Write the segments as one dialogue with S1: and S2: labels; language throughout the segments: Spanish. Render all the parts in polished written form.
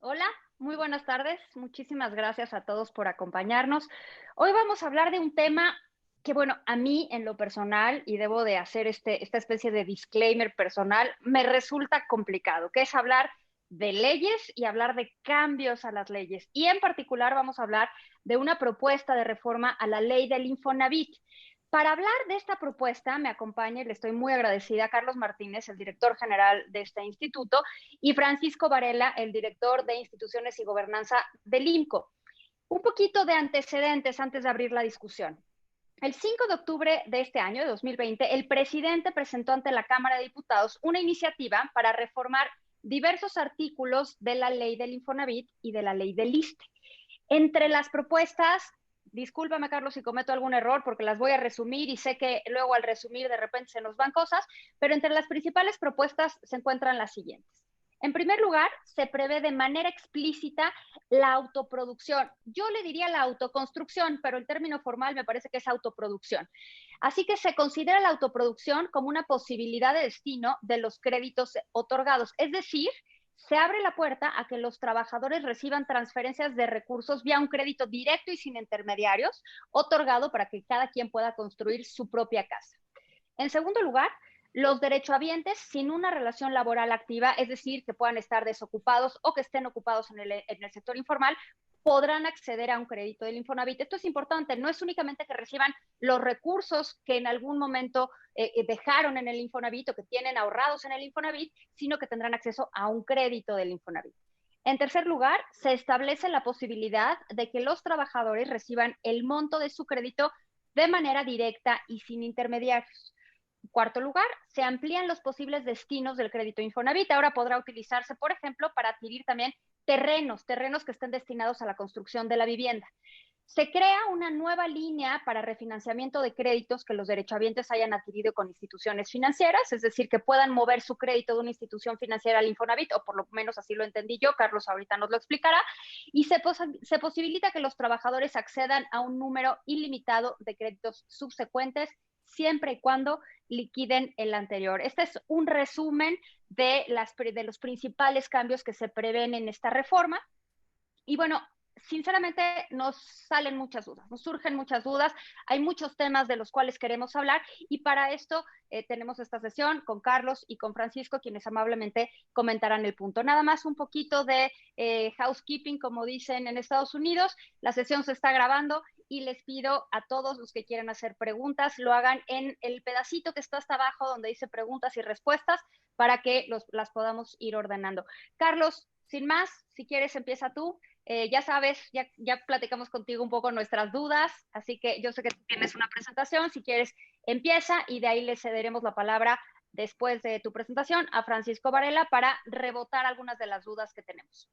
S1: Hola, muy buenas tardes. Muchísimas gracias a todos por acompañarnos. Hoy vamos a hablar de un tema que, bueno, a mí en lo personal, y debo de hacer esta especie de disclaimer personal, me resulta complicado, que es hablar de leyes y hablar de cambios a las leyes. Y en particular vamos a hablar de una propuesta de reforma a la ley del Infonavit. Para hablar de esta propuesta me acompaña y le estoy muy agradecida a Carlos Martínez, el director general de este instituto, y Francisco Varela, el director de Instituciones y Gobernanza del INCO. Un poquito de antecedentes antes de abrir la discusión. El 5 de octubre de este año, de 2020, el presidente presentó ante la Cámara de Diputados una iniciativa para reformar diversos artículos de la ley del Infonavit y de la ley del ISSSTE. Entre las propuestas, discúlpame Carlos si cometo algún error porque las voy a resumir y sé que luego al resumir de repente se nos van cosas, pero entre las principales propuestas se encuentran las siguientes. En primer lugar, se prevé de manera explícita la autoproducción. Yo le diría la autoconstrucción, pero el término formal me parece que es autoproducción. Así que se considera la autoproducción como una posibilidad de destino de los créditos otorgados. Es decir, se abre la puerta a que los trabajadores reciban transferencias de recursos vía un crédito directo y sin intermediarios, otorgado para que cada quien pueda construir su propia casa. En segundo lugar, los derechohabientes sin una relación laboral activa, es decir, que puedan estar desocupados o que estén ocupados en el sector informal, podrán acceder a un crédito del Infonavit. Esto es importante, no es únicamente que reciban los recursos que en algún momento dejaron en el Infonavit o que tienen ahorrados en el Infonavit, sino que tendrán acceso a un crédito del Infonavit. En tercer lugar, se establece la posibilidad de que los trabajadores reciban el monto de su crédito de manera directa y sin intermediarios. En cuarto lugar, se amplían los posibles destinos del crédito Infonavit. Ahora podrá utilizarse, por ejemplo, para adquirir también terrenos que estén destinados a la construcción de la vivienda. Se crea una nueva línea para refinanciamiento de créditos que los derechohabientes hayan adquirido con instituciones financieras, es decir, que puedan mover su crédito de una institución financiera al Infonavit, o por lo menos así lo entendí yo, Carlos ahorita nos lo explicará, y se posibilita que los trabajadores accedan a un número ilimitado de créditos subsecuentes siempre y cuando liquiden el anterior. Este es un resumen de los principales cambios que se prevén en esta reforma. Y bueno, sinceramente nos salen muchas dudas, nos surgen muchas dudas, hay muchos temas de los cuales queremos hablar y para esto tenemos esta sesión con Carlos y con Francisco, quienes amablemente comentarán el punto. Nada más un poquito de housekeeping, como dicen en Estados Unidos, la sesión se está grabando y les pido a todos los que quieran hacer preguntas, lo hagan en el pedacito que está hasta abajo donde dice preguntas y respuestas para que las podamos ir ordenando. Carlos, sin más, si quieres empieza tú. Ya sabes, ya platicamos contigo un poco nuestras dudas, así que yo sé que tú tienes una presentación, si quieres empieza y de ahí le cederemos la palabra después de tu presentación a Francisco Varela para rebotar algunas de las dudas que tenemos.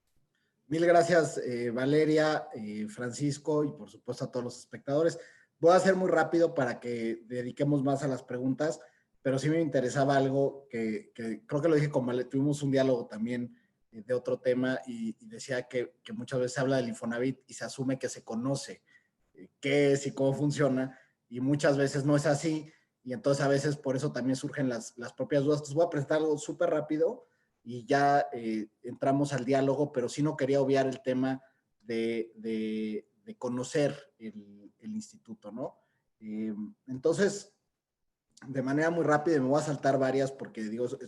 S2: Mil gracias, Valeria, Francisco y por supuesto a todos los espectadores. Voy a hacer muy rápido para que dediquemos más a las preguntas, pero sí me interesaba algo que creo que lo dije con Valeria, tuvimos un diálogo también de otro tema y decía que muchas veces se habla del Infonavit y se asume que se conoce qué es y cómo funciona y muchas veces no es así y entonces a veces por eso también surgen las propias dudas. Entonces voy a presentar algo súper rápido y ya entramos al diálogo, pero sí no quería obviar el tema de conocer el instituto, ¿no? Entonces, de manera muy rápida, me voy a saltar varias porque digo, es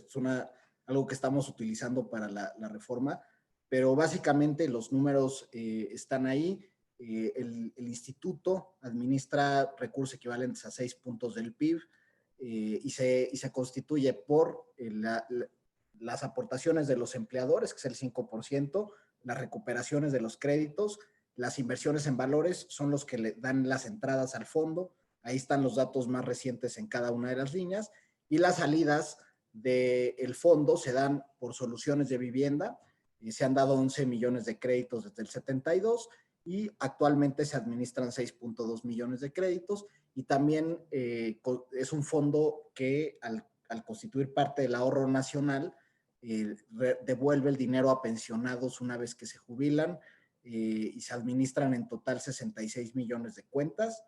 S2: algo que estamos utilizando para la reforma, pero básicamente los números están ahí. El instituto administra recursos equivalentes a 6 puntos del PIB y se constituye por las aportaciones de los empleadores, que es el 5%, las recuperaciones de los créditos, las inversiones en valores son los que le dan las entradas al fondo, ahí están los datos más recientes en cada una de las líneas, y las salidas del fondo se dan por soluciones de vivienda, y se han dado 11 millones de créditos desde el 72 y actualmente se administran 6.2 millones de créditos y también es un fondo que al constituir parte del ahorro nacional devuelve el dinero a pensionados una vez que se jubilan y se administran en total 66 millones de cuentas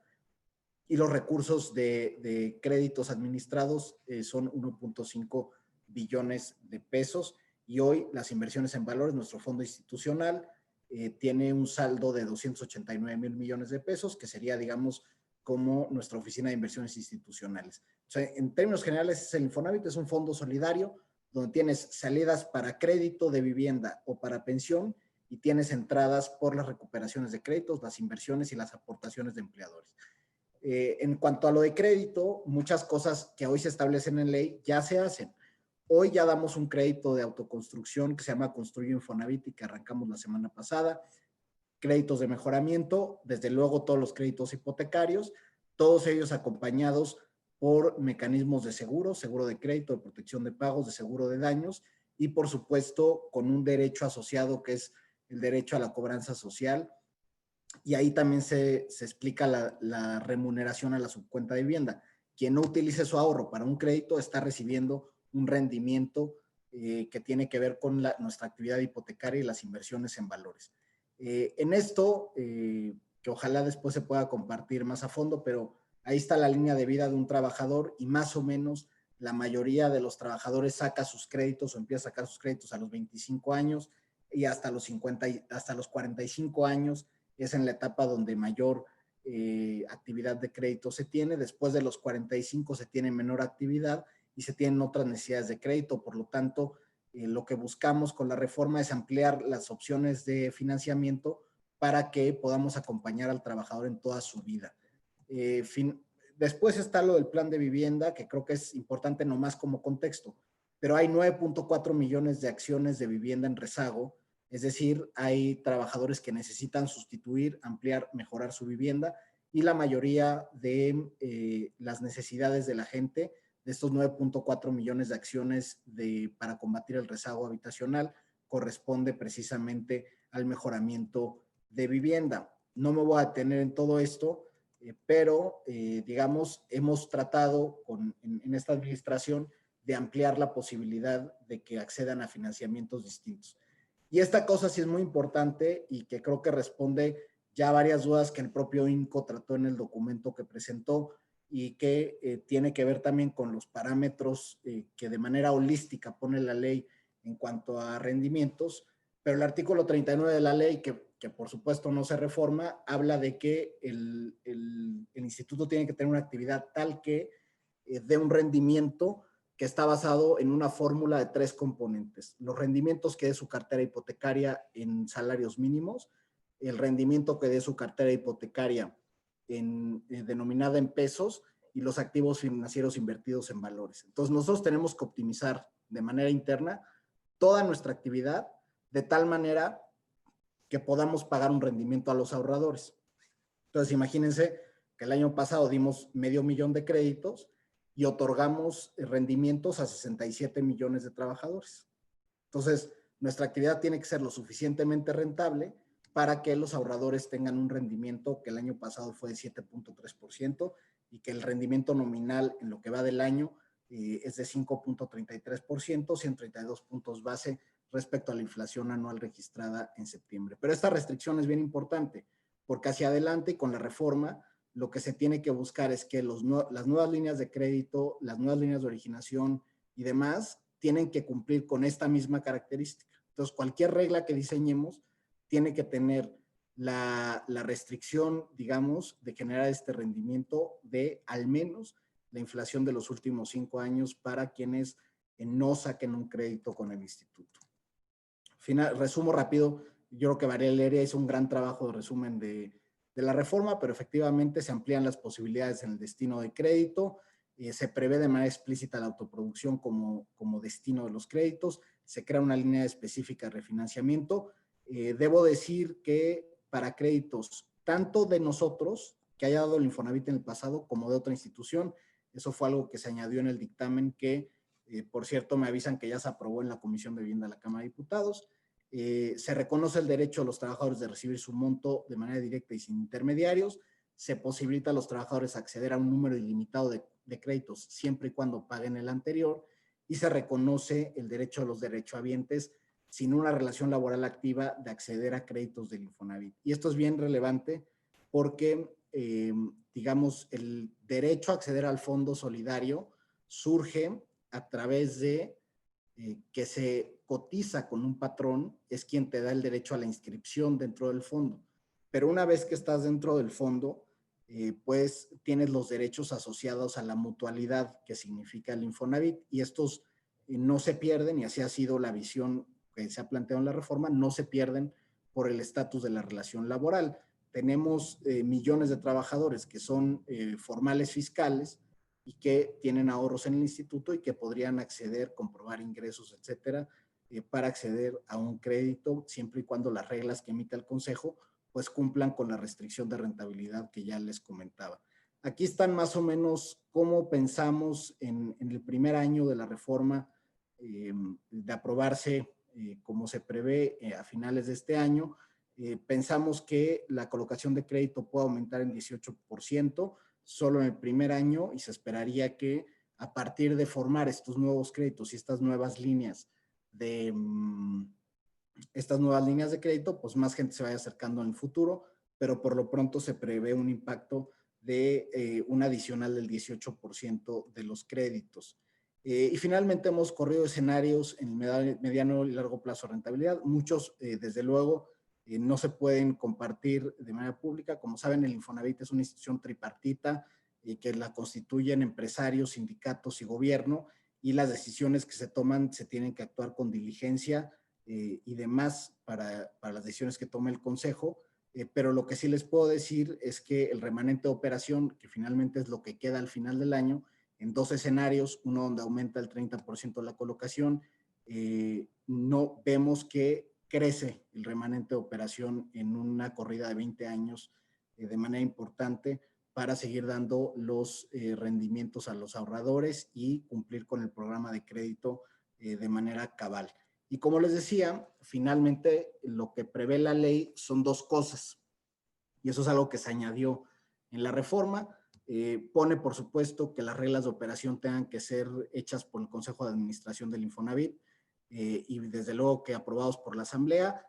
S2: y los recursos de créditos administrados son 1.5 billones de pesos y hoy las inversiones en valores, nuestro fondo institucional, tiene un saldo de 289,000 millones de pesos, que sería, digamos, como nuestra oficina de inversiones institucionales. O sea, en términos generales, el Infonavit es un fondo solidario donde tienes salidas para crédito de vivienda o para pensión y tienes entradas por las recuperaciones de créditos, las inversiones y las aportaciones de empleadores. En cuanto a lo de crédito, muchas cosas que hoy se establecen en ley ya se hacen. Hoy ya damos un crédito de autoconstrucción que se llama Construye Infonavit y que arrancamos la semana pasada. Créditos de mejoramiento, desde luego todos los créditos hipotecarios, todos ellos acompañados por mecanismos de seguro, seguro de crédito, de protección de pagos, de seguro de daños y por supuesto con un derecho asociado que es el derecho a la cobranza social. Y ahí también se explica la remuneración a la subcuenta de vivienda. Quien no utilice su ahorro para un crédito está recibiendo un rendimiento que tiene que ver con nuestra actividad hipotecaria y las inversiones en valores. En esto, que ojalá después se pueda compartir más a fondo, pero ahí está la línea de vida de un trabajador y más o menos la mayoría de los trabajadores saca sus créditos o empieza a sacar sus créditos a los 25 años y hasta los 50, hasta los 45 años es en la etapa donde mayor actividad de crédito se tiene. Después de los 45 se tiene menor actividad y se tienen otras necesidades de crédito. Por lo tanto, lo que buscamos con la reforma es ampliar las opciones de financiamiento para que podamos acompañar al trabajador en toda su vida. Después está lo del plan de vivienda, que creo que es importante nomás como contexto, pero hay 9.4 millones de acciones de vivienda en rezago, es decir, hay trabajadores que necesitan sustituir, ampliar, mejorar su vivienda y la mayoría de las necesidades de la gente, de estos 9.4 millones de acciones para combatir el rezago habitacional, corresponde precisamente al mejoramiento de vivienda. No me voy a detener en todo esto, pero digamos, hemos tratado en esta administración de ampliar la posibilidad de que accedan a financiamientos distintos. Y esta cosa sí es muy importante y que creo que responde ya a varias dudas que el propio INCO trató en el documento que presentó y que tiene que ver también con los parámetros que de manera holística pone la ley en cuanto a rendimientos, pero el artículo 39 de la ley, que por supuesto no se reforma, habla de que el instituto tiene que tener una actividad tal que dé un rendimiento que está basado en una fórmula de 3 componentes. Los rendimientos que dé su cartera hipotecaria en salarios mínimos, el rendimiento que dé su cartera hipotecaria denominada en pesos y los activos financieros invertidos en valores. Entonces, nosotros tenemos que optimizar de manera interna toda nuestra actividad de tal manera que podamos pagar un rendimiento a los ahorradores. Entonces, imagínense que el año pasado dimos 500,000 de créditos y otorgamos rendimientos a 67 millones de trabajadores. Entonces, nuestra actividad tiene que ser lo suficientemente rentable para que los ahorradores tengan un rendimiento que el año pasado fue de 7.3% y que el rendimiento nominal en lo que va del año es de 5.33%, 132 puntos base respecto a la inflación anual registrada en septiembre. Pero esta restricción es bien importante porque hacia adelante y con la reforma lo que se tiene que buscar es que las nuevas líneas de crédito, las nuevas líneas de originación y demás tienen que cumplir con esta misma característica. Entonces, cualquier regla que diseñemos tiene que tener la restricción, digamos, de generar este rendimiento de al menos la inflación de los últimos 5 años para quienes no saquen un crédito con el instituto. Resumo rápido, yo creo que Valeria hizo un gran trabajo de resumen de la reforma, pero efectivamente se amplían las posibilidades en el destino de crédito, se prevé de manera explícita la autoproducción como destino de los créditos, se crea una línea específica de refinanciamiento. Debo decir que para créditos tanto de nosotros, que haya dado el Infonavit en el pasado, como de otra institución, eso fue algo que se añadió en el dictamen que, por cierto, me avisan que ya se aprobó en la Comisión de Vivienda de la Cámara de Diputados. Se reconoce el derecho a los trabajadores de recibir su monto de manera directa y sin intermediarios, se posibilita a los trabajadores acceder a un número ilimitado de créditos siempre y cuando paguen el anterior y se reconoce el derecho a los derechohabientes sin una relación laboral activa de acceder a créditos del Infonavit. Y esto es bien relevante porque, digamos, el derecho a acceder al fondo solidario surge a través de que se cotiza con un patrón es quien te da el derecho a la inscripción dentro del fondo. Pero una vez que estás dentro del fondo, pues tienes los derechos asociados a la mutualidad, que significa el Infonavit, y estos no se pierden, y así ha sido la visión que se ha planteado en la reforma, no se pierden por el estatus de la relación laboral. Tenemos millones de trabajadores que son formales fiscales y que tienen ahorros en el instituto y que podrían acceder, comprobar ingresos, etcétera, para acceder a un crédito, siempre y cuando las reglas que emite el Consejo pues cumplan con la restricción de rentabilidad que ya les comentaba. Aquí están más o menos cómo pensamos en el primer año de la reforma de aprobarse como se prevé a finales de este año. Pensamos que la colocación de crédito puede aumentar en 18% solo en el primer año, y se esperaría que a partir de formar estos nuevos créditos y estas nuevas líneas de crédito, pues más gente se vaya acercando en el futuro, pero por lo pronto se prevé un impacto de un adicional del 18% de los créditos. Y finalmente hemos corrido escenarios en el mediano y largo plazo de rentabilidad. Muchos, desde luego, no se pueden compartir de manera pública. Como saben, el Infonavit es una institución tripartita que la constituyen empresarios, sindicatos y gobierno, y las decisiones que se toman se tienen que actuar con diligencia y demás para las decisiones que tome el Consejo. Pero lo que sí les puedo decir es que el remanente de operación, que finalmente es lo que queda al final del año, en dos escenarios, uno donde aumenta el 30% la colocación, no vemos que crece el remanente de operación en una corrida de 20 años de manera importante para seguir dando los rendimientos a los ahorradores y cumplir con el programa de crédito de manera cabal. Y como les decía, finalmente lo que prevé la ley son dos cosas, y eso es algo que se añadió en la reforma. Pone, por supuesto, que las reglas de operación tengan que ser hechas por el Consejo de Administración del Infonavit y desde luego que aprobados por la Asamblea.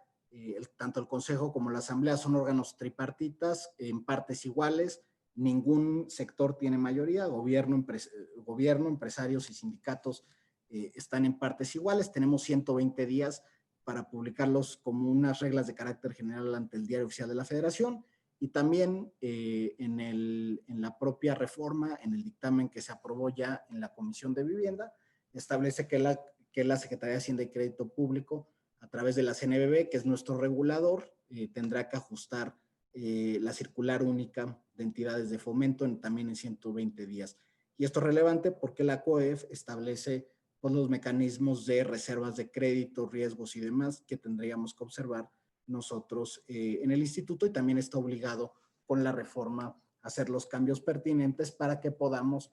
S2: Tanto el Consejo como la Asamblea son órganos tripartitas en partes iguales. Ningún sector tiene mayoría, gobierno, empresarios y sindicatos están en partes iguales. Tenemos 120 días para publicarlos como unas reglas de carácter general ante el Diario Oficial de la Federación, y también en la propia reforma, en el dictamen que se aprobó ya en la Comisión de Vivienda, establece que la Secretaría de Hacienda y Crédito Público, a través de la CNBV, que es nuestro regulador, tendrá que ajustar la circular única de entidades de fomento también en 120 días. Y esto es relevante porque la COEF establece pues, los mecanismos de reservas de crédito, riesgos y demás que tendríamos que observar nosotros en el instituto, y también está obligado con la reforma a hacer los cambios pertinentes para que podamos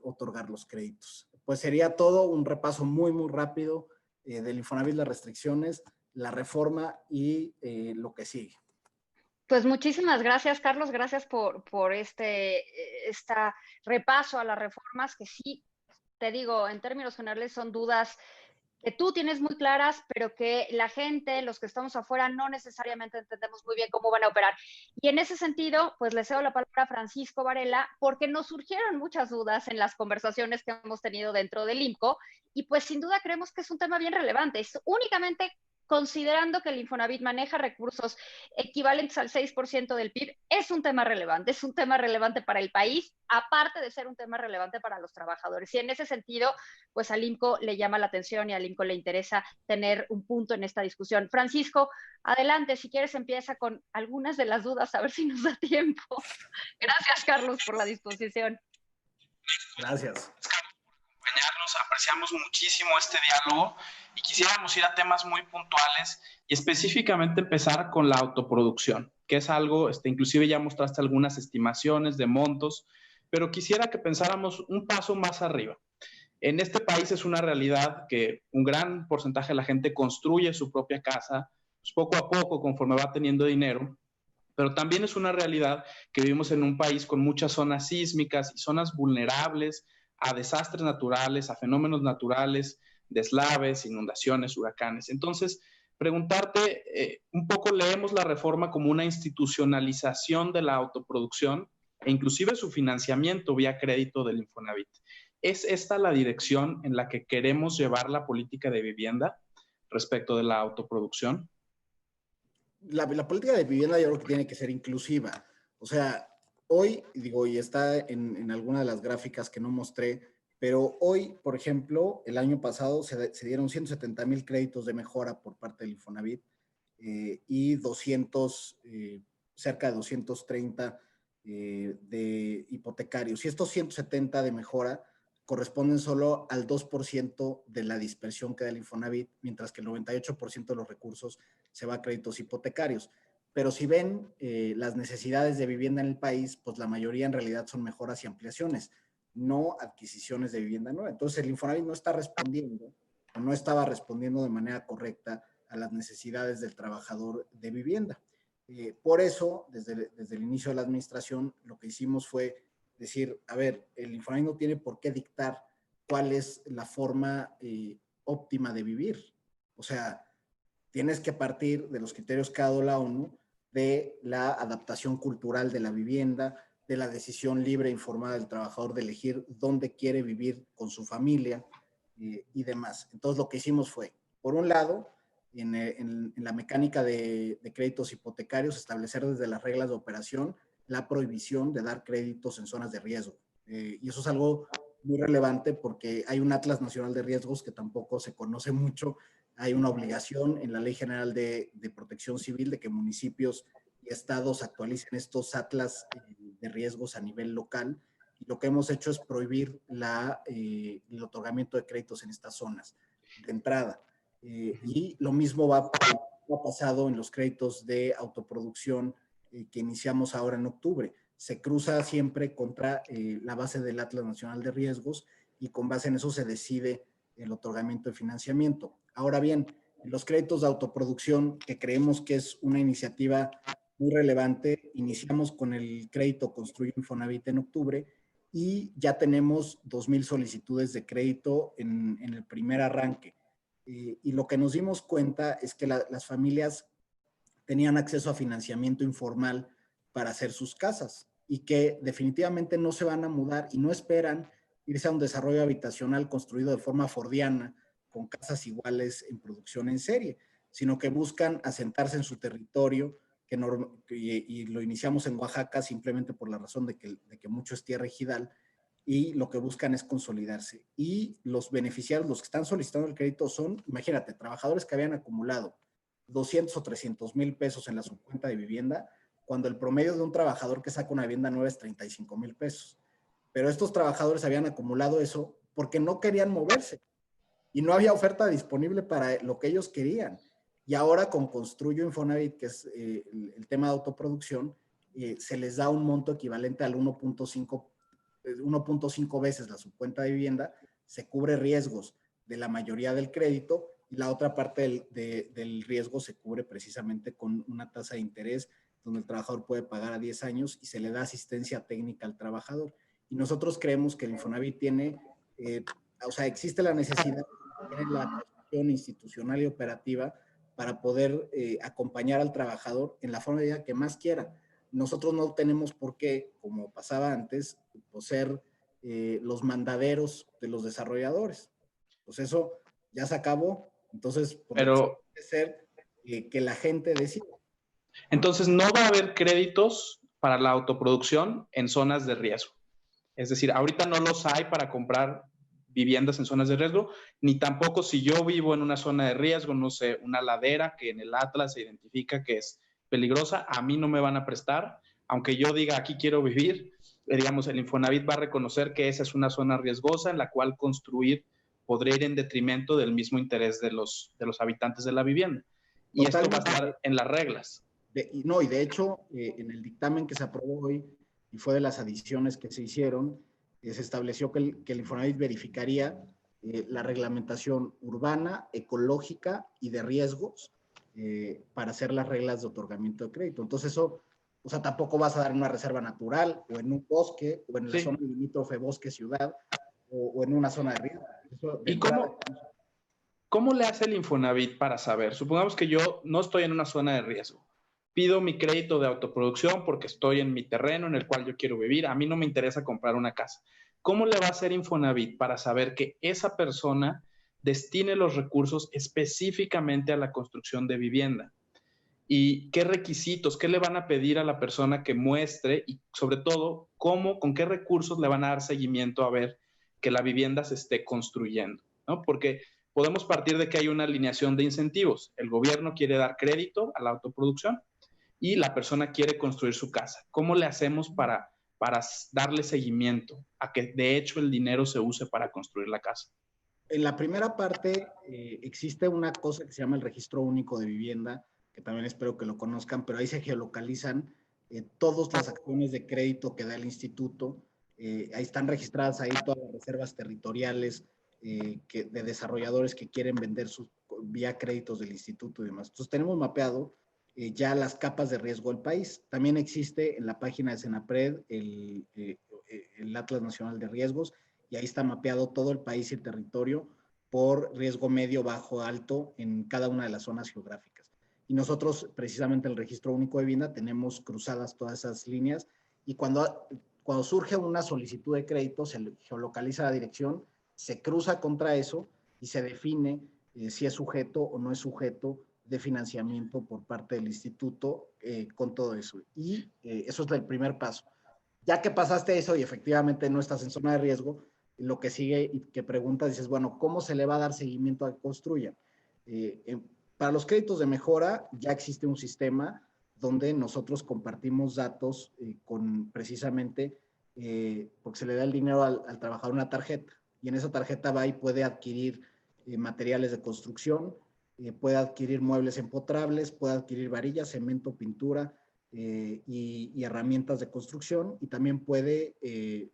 S2: otorgar los créditos. Pues sería todo un repaso muy, muy rápido del Infonavit, las restricciones, la reforma y lo que sigue.
S1: Pues muchísimas gracias, Carlos. Gracias por este repaso a las reformas que sí, te digo, en términos generales son dudas que tú tienes muy claras, pero que la gente, los que estamos afuera, no necesariamente entendemos muy bien cómo van a operar. Y en ese sentido, pues le cedo la palabra a Francisco Varela, porque nos surgieron muchas dudas en las conversaciones que hemos tenido dentro del IMCO, y pues sin duda creemos que es un tema bien relevante. Es únicamente considerando que el Infonavit maneja recursos equivalentes al 6% del PIB, es un tema relevante para el país, aparte de ser un tema relevante para los trabajadores. Y en ese sentido, pues al IMCO le llama la atención y al IMCO le interesa tener un punto en esta discusión. Francisco, adelante, si quieres empieza con algunas de las dudas, a ver si nos da tiempo. Gracias, Carlos, por la disposición.
S2: Gracias.
S3: Apreciamos muchísimo este diálogo y quisiéramos ir a temas muy puntuales y específicamente empezar con la autoproducción, que es algo, inclusive ya mostraste algunas estimaciones de montos, pero quisiera que pensáramos un paso más arriba. En este país es una realidad que un gran porcentaje de la gente construye su propia casa, pues poco a poco, conforme va teniendo dinero, pero también es una realidad que vivimos en un país con muchas zonas sísmicas y zonas vulnerables a desastres naturales, a fenómenos naturales, deslaves, inundaciones, huracanes. Entonces, preguntarte, un poco leemos la reforma como una institucionalización de la autoproducción e inclusive su financiamiento vía crédito del Infonavit. ¿Es esta la dirección en la que queremos llevar la política de vivienda? respecto de la autoproducción?
S2: La política de vivienda yo creo que tiene que ser inclusiva. O sea, hoy, digo, y está en alguna de las gráficas que no mostré, pero hoy, por ejemplo, el año pasado se dieron 170,000 créditos de mejora por parte del Infonavit y 200, cerca de 230 de hipotecarios. Y estos 170 de mejora corresponden solo al 2% de la dispersión que da el Infonavit, mientras que el 98% de los recursos se va a créditos hipotecarios. Pero si ven las necesidades de vivienda en el país, pues la mayoría en realidad son mejoras y ampliaciones, no adquisiciones de vivienda nueva. Entonces el Infonavit no está respondiendo, o no estaba respondiendo de manera correcta a las necesidades del trabajador de vivienda. Por eso, desde el inicio de la administración, lo que hicimos fue decir, a ver, el Infonavit no tiene por qué dictar cuál es la forma óptima de vivir. O sea, tienes que partir de los criterios que ha dado la ONU, de la adaptación cultural de la vivienda, de la decisión libre e informada del trabajador de elegir dónde quiere vivir con su familia y demás. Entonces, lo que hicimos fue, por un lado, en la mecánica de créditos hipotecarios, establecer desde las reglas de operación la prohibición de dar créditos en zonas de riesgo. Y eso es algo muy relevante porque hay un Atlas Nacional de Riesgos que tampoco se conoce mucho. Hay una obligación en la Ley General de Protección Civil de que municipios y estados actualicen estos atlas de riesgos a nivel local. Y lo que hemos hecho es prohibir el otorgamiento de créditos en estas zonas de entrada. Y lo mismo ha pasado en los créditos de autoproducción que iniciamos ahora en octubre. Se cruza siempre contra la base del Atlas Nacional de Riesgos y con base en eso se decide el otorgamiento de financiamiento. Ahora bien, los créditos de autoproducción, que creemos que es una iniciativa muy relevante, iniciamos con el crédito Construye Infonavit en octubre y ya tenemos 2,000 solicitudes de crédito en el primer arranque. Y lo que nos dimos cuenta es que las familias tenían acceso a financiamiento informal para hacer sus casas y que definitivamente no se van a mudar y no esperan irse a un desarrollo habitacional construido de forma fordiana con casas iguales en producción en serie, sino que buscan asentarse en su territorio y lo iniciamos en Oaxaca simplemente por la razón de que mucho es tierra ejidal y lo que buscan es consolidarse. Y los beneficiarios, los que están solicitando el crédito son, imagínate, trabajadores que habían acumulado 200 o 300,000 pesos en la subcuenta de vivienda, cuando el promedio de un trabajador que saca una vivienda nueva es 35,000 pesos. Pero estos trabajadores habían acumulado eso porque no querían moverse y no había oferta disponible para lo que ellos querían. Y ahora con Construyo Infonavit, que es el tema de autoproducción, se les da un monto equivalente al 1.5 veces la subcuenta de vivienda, se cubre riesgos de la mayoría del crédito y la otra parte del riesgo se cubre precisamente con una tasa de interés donde el trabajador puede pagar a 10 años y se le da asistencia técnica al trabajador. Y nosotros creemos que el Infonavit tiene, o sea, existe la necesidad, tiene la posición institucional y operativa para poder acompañar al trabajador en la forma de vida que más quiera. Nosotros no tenemos por qué, como pasaba antes, pues ser los mandaderos de los desarrolladores. Pues eso ya se acabó. Entonces,
S3: pero
S2: puede ser que la gente decida.
S3: Entonces, no va a haber créditos para la autoproducción en zonas de riesgo. Es decir, ahorita no los hay para comprar viviendas en zonas de riesgo, ni tampoco si yo vivo en una zona de riesgo, no sé, una ladera que en el Atlas se identifica que es peligrosa, a mí no me van a prestar, aunque yo diga aquí quiero vivir, digamos, el Infonavit va a reconocer que esa es una zona riesgosa en la cual construir podría ir en detrimento del mismo interés de los habitantes de la vivienda. Y
S2: Totalmente.
S3: esto va a estar en las reglas.
S2: Y de hecho, en el dictamen que se aprobó hoy, y fue de las adiciones que se hicieron, se estableció que el Infonavit verificaría la reglamentación urbana, ecológica y de riesgos para hacer las reglas de otorgamiento de crédito. Entonces eso, o sea, tampoco vas a dar en una reserva natural o en un bosque o en la zona limítrofe bosque-ciudad o en una zona de riesgo. Eso,
S3: ¿Y cómo le hace el Infonavit para saber? Supongamos que yo no estoy en una zona de riesgo. Pido mi crédito de autoproducción porque estoy en mi terreno en el cual yo quiero vivir. A mí no me interesa comprar una casa. ¿Cómo le va a hacer Infonavit para saber que esa persona destine los recursos específicamente a la construcción de vivienda. ¿Y qué requisitos, qué le van a pedir a la persona que muestre y sobre todo, con qué recursos le van a dar seguimiento a ver que la vivienda se esté construyendo, ¿no? Porque podemos partir de que hay una alineación de incentivos. El gobierno quiere dar crédito a la autoproducción y la persona quiere construir su casa. ¿Cómo le hacemos para darle seguimiento a que de hecho el dinero se use para construir la casa?
S2: En la primera parte existe una cosa que se llama el Registro Único de Vivienda, que también espero que lo conozcan, pero ahí se geolocalizan todas las acciones de crédito que da el instituto. Ahí están registradas ahí todas las reservas territoriales de desarrolladores que quieren vender vía créditos del instituto y demás. Entonces tenemos mapeado ya las capas de riesgo del país. También existe en la página de Senapred el Atlas Nacional de Riesgos, y ahí está mapeado todo el país y el territorio por riesgo medio, bajo, alto en cada una de las zonas geográficas. Y nosotros, precisamente el Registro Único de Vivienda, tenemos cruzadas todas esas líneas, y cuando surge una solicitud de crédito, se geolocaliza la dirección, se cruza contra eso y se define si es sujeto o no es sujeto de financiamiento por parte del instituto con todo eso. Y eso es el primer paso. Ya que pasaste eso y efectivamente no estás en zona de riesgo, lo que sigue y que preguntas, dices, bueno, ¿cómo se le va a dar seguimiento a que construyan? Para los créditos de mejora ya existe un sistema donde nosotros compartimos datos con precisamente, porque se le da el dinero al trabajador una tarjeta, y en esa tarjeta va y puede adquirir materiales de construcción, puede adquirir muebles empotrables, puede adquirir varillas, cemento, pintura, y herramientas de construcción, y también puede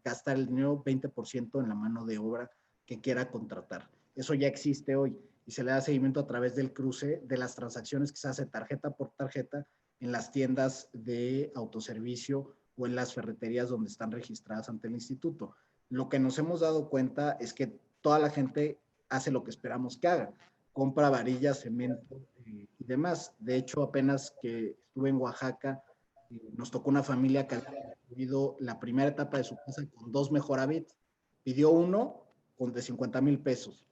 S2: gastar el dinero 20% en la mano de obra que quiera contratar. Eso ya existe hoy y se le da seguimiento a través del cruce de las transacciones que se hace tarjeta por tarjeta en las tiendas de autoservicio o en las ferreterías donde están registradas ante el instituto. Lo que nos hemos dado cuenta es que toda la gente hace lo que esperamos que haga. Compra varillas, cemento y demás. De hecho, apenas que estuve en Oaxaca, nos tocó una familia que había construido la primera etapa de su casa con 2 Mejoravit. Pidió uno de 50,000 pesos.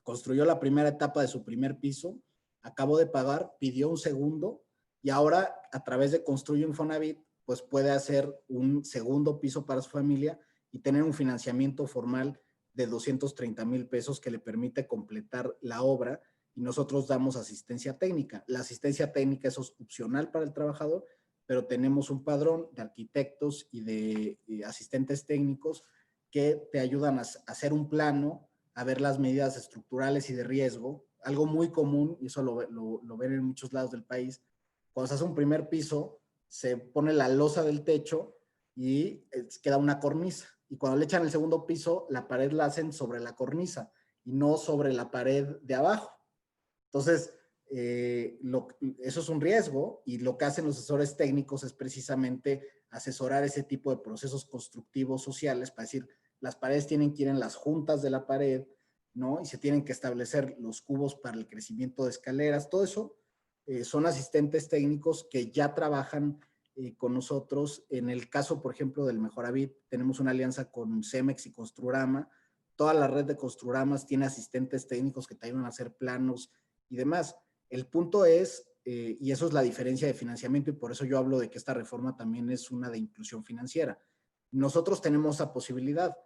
S2: Construyó la primera etapa de su primer piso, acabó de pagar, pidió un segundo, y ahora a través de Construye Infonavit, pues puede hacer un segundo piso para su familia y tener un financiamiento formal de 230,000 pesos que le permite completar la obra, y nosotros damos asistencia técnica. La asistencia técnica es opcional para el trabajador, pero tenemos un padrón de arquitectos y de asistentes técnicos que te ayudan a hacer un plano, a ver las medidas estructurales y de riesgo. Algo muy común, y eso lo ven en muchos lados del país, cuando se hace un primer piso, se pone la losa del techo y queda una cornisa. Y cuando le echan el segundo piso, la pared la hacen sobre la cornisa y no sobre la pared de abajo. Entonces, eso es un riesgo, y lo que hacen los asesores técnicos es precisamente asesorar ese tipo de procesos constructivos sociales para decir, las paredes tienen que ir en las juntas de la pared, ¿no? Y se tienen que establecer los cubos para el crecimiento de escaleras. Todo eso son asistentes técnicos que ya trabajan con nosotros. En el caso, por ejemplo, del Mejoravit, tenemos una alianza con Cemex y Construrama. Toda la red de Construramas tiene asistentes técnicos que te ayudan a hacer planos y demás. El punto es, y eso es la diferencia de financiamiento, y por eso yo hablo de que esta reforma también es una de inclusión financiera. Nosotros tenemos esa posibilidad,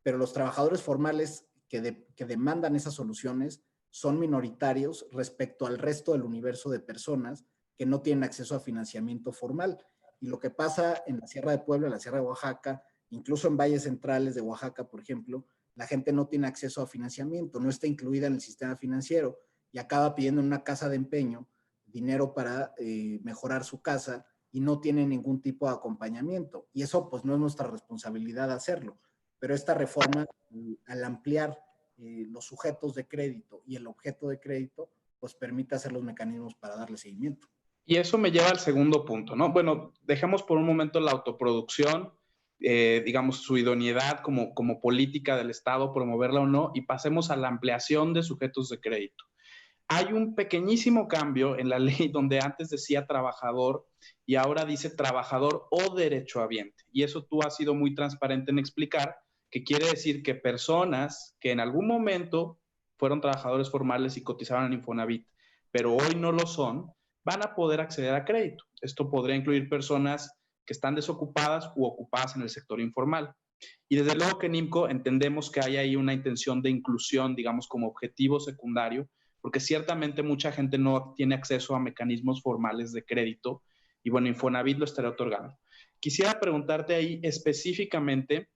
S2: pero los trabajadores formales que demandan esas soluciones son minoritarios respecto al resto del universo de personas que no tienen acceso a financiamiento formal. Y lo que pasa en la Sierra de Puebla, en la Sierra de Oaxaca, incluso en valles centrales de Oaxaca, por ejemplo, la gente no tiene acceso a financiamiento, no está incluida en el sistema financiero, y acaba pidiendo en una casa de empeño dinero para mejorar su casa, y no tiene ningún tipo de acompañamiento. Y eso pues no es nuestra responsabilidad hacerlo. Pero esta reforma, al ampliar los sujetos de crédito y el objeto de crédito, pues permite hacer los mecanismos para darle seguimiento.
S3: Y eso me lleva al segundo punto, ¿no? Bueno, dejemos por un momento la autoproducción, digamos, su idoneidad como política del Estado, promoverla o no, y pasemos a la ampliación de sujetos de crédito. Hay un pequeñísimo cambio en la ley donde antes decía trabajador y ahora dice trabajador o derechohabiente. Y eso tú has sido muy transparente en explicar, que quiere decir que personas que en algún momento fueron trabajadores formales y cotizaban en Infonavit, pero hoy no lo son, van a poder acceder a crédito. Esto podría incluir personas que están desocupadas u ocupadas en el sector informal. Y desde luego que en IMCO entendemos que hay ahí una intención de inclusión, digamos, como objetivo secundario, porque ciertamente mucha gente no tiene acceso a mecanismos formales de crédito y bueno, Infonavit lo estará otorgando. Quisiera preguntarte ahí específicamente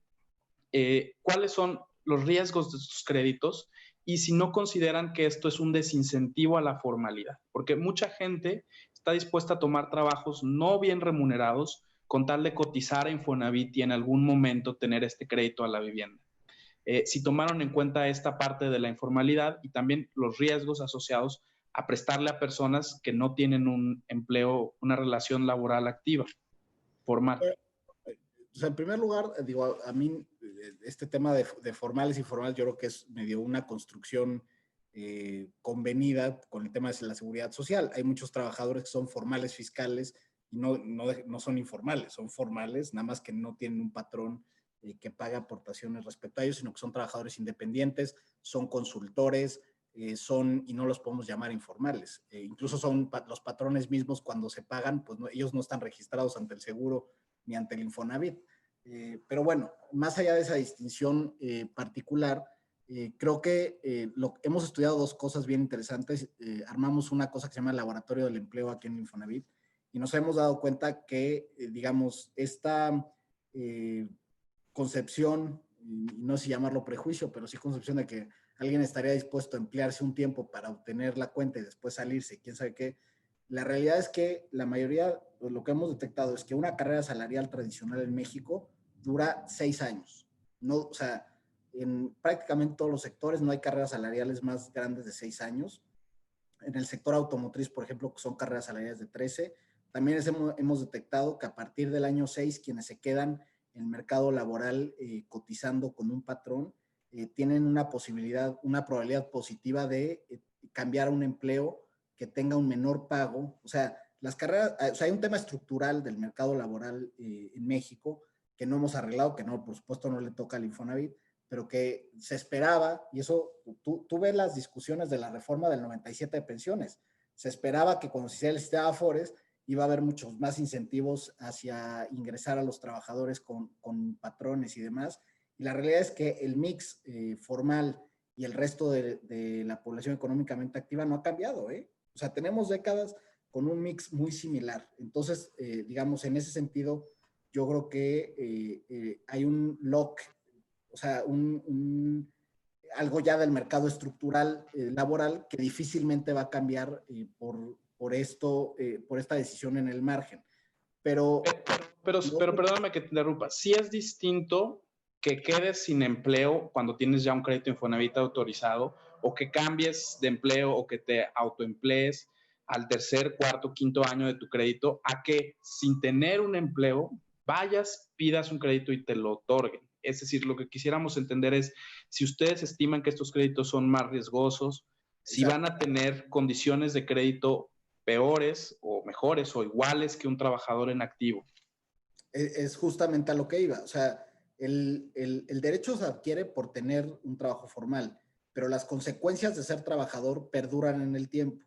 S3: cuáles son los riesgos de estos créditos y si no consideran que esto es un desincentivo a la formalidad, porque mucha gente está dispuesta a tomar trabajos no bien remunerados con tal de cotizar a Infonavit y en algún momento tener este crédito a la vivienda. Si tomaron en cuenta esta parte de la informalidad y también los riesgos asociados a prestarle a personas que no tienen un empleo, una relación laboral activa, formal.
S2: O sea, en primer lugar, digo, a mí este tema de formales y informales yo creo que es medio una construcción convenida con el tema de la seguridad social. Hay muchos trabajadores que son formales fiscales y no son informales, son formales, nada más que no tienen un patrón que paga aportaciones respecto a ellos, sino que son trabajadores independientes, son consultores, y no los podemos llamar informales. Incluso son los patrones mismos cuando se pagan, pues ellos no están registrados ante el seguro ni ante el Infonavit. Pero bueno, más allá de esa distinción particular, creo que hemos estudiado dos cosas bien interesantes. Armamos una cosa que se llama el Laboratorio del Empleo aquí en Infonavit y nos hemos dado cuenta que, digamos, esta concepción, no sé si llamarlo prejuicio, pero sí concepción de que alguien estaría dispuesto a emplearse un tiempo para obtener la cuenta y después salirse, quién sabe qué. La realidad es que la mayoría, lo que hemos detectado es que una carrera salarial tradicional en México dura 6 años. No, o sea, en prácticamente todos los sectores no hay carreras salariales más grandes de 6 años. En el sector automotriz, por ejemplo, son carreras salariales de 13. También hemos detectado que a partir del año 6, quienes se quedan en el mercado laboral cotizando con un patrón, tienen una probabilidad positiva de cambiar a un empleo que tenga un menor pago. O sea, las carreras, o sea, hay un tema estructural del mercado laboral en México que no hemos arreglado, que no, por supuesto no le toca al Infonavit, pero que se esperaba, y eso, tú ves las discusiones de la reforma del 97 de pensiones, se esperaba que cuando se hiciera el sistema Afores, iba a haber muchos más incentivos hacia ingresar a los trabajadores con patrones y demás, y la realidad es que el mix formal y el resto de la población económicamente activa no ha cambiado, ¿eh? O sea, tenemos décadas con un mix muy similar. Entonces, digamos, en ese sentido, yo creo que hay un lock, o sea, algo ya del mercado estructural laboral que difícilmente va a cambiar por esta decisión en el margen. Pero
S3: perdóname que te interrumpa. Sí es distinto que quedes sin empleo cuando tienes ya un crédito Infonavit autorizado o que cambies de empleo o que te autoemplees al tercer, cuarto, quinto año de tu crédito a que sin tener un empleo vayas, pidas un crédito y te lo otorguen. Es decir, lo que quisiéramos entender es si ustedes estiman que estos créditos son más riesgosos, si van a tener condiciones de crédito peores o mejores o iguales que un trabajador en activo.
S2: Es justamente a lo que iba. O sea, el derecho se adquiere por tener un trabajo formal, pero las consecuencias de ser trabajador perduran en el tiempo.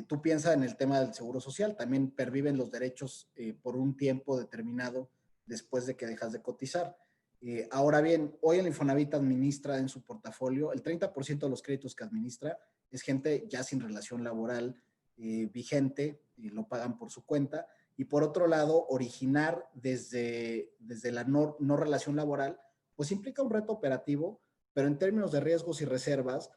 S2: Tú piensas en el tema del seguro social, también perviven los derechos por un tiempo determinado después de que dejas de cotizar. Ahora bien, hoy el Infonavit administra en su portafolio, el 30% de los créditos que administra es gente ya sin relación laboral vigente, lo pagan por su cuenta, y por otro lado, originar desde la no relación laboral, pues implica un reto operativo, pero en términos de riesgos y reservas,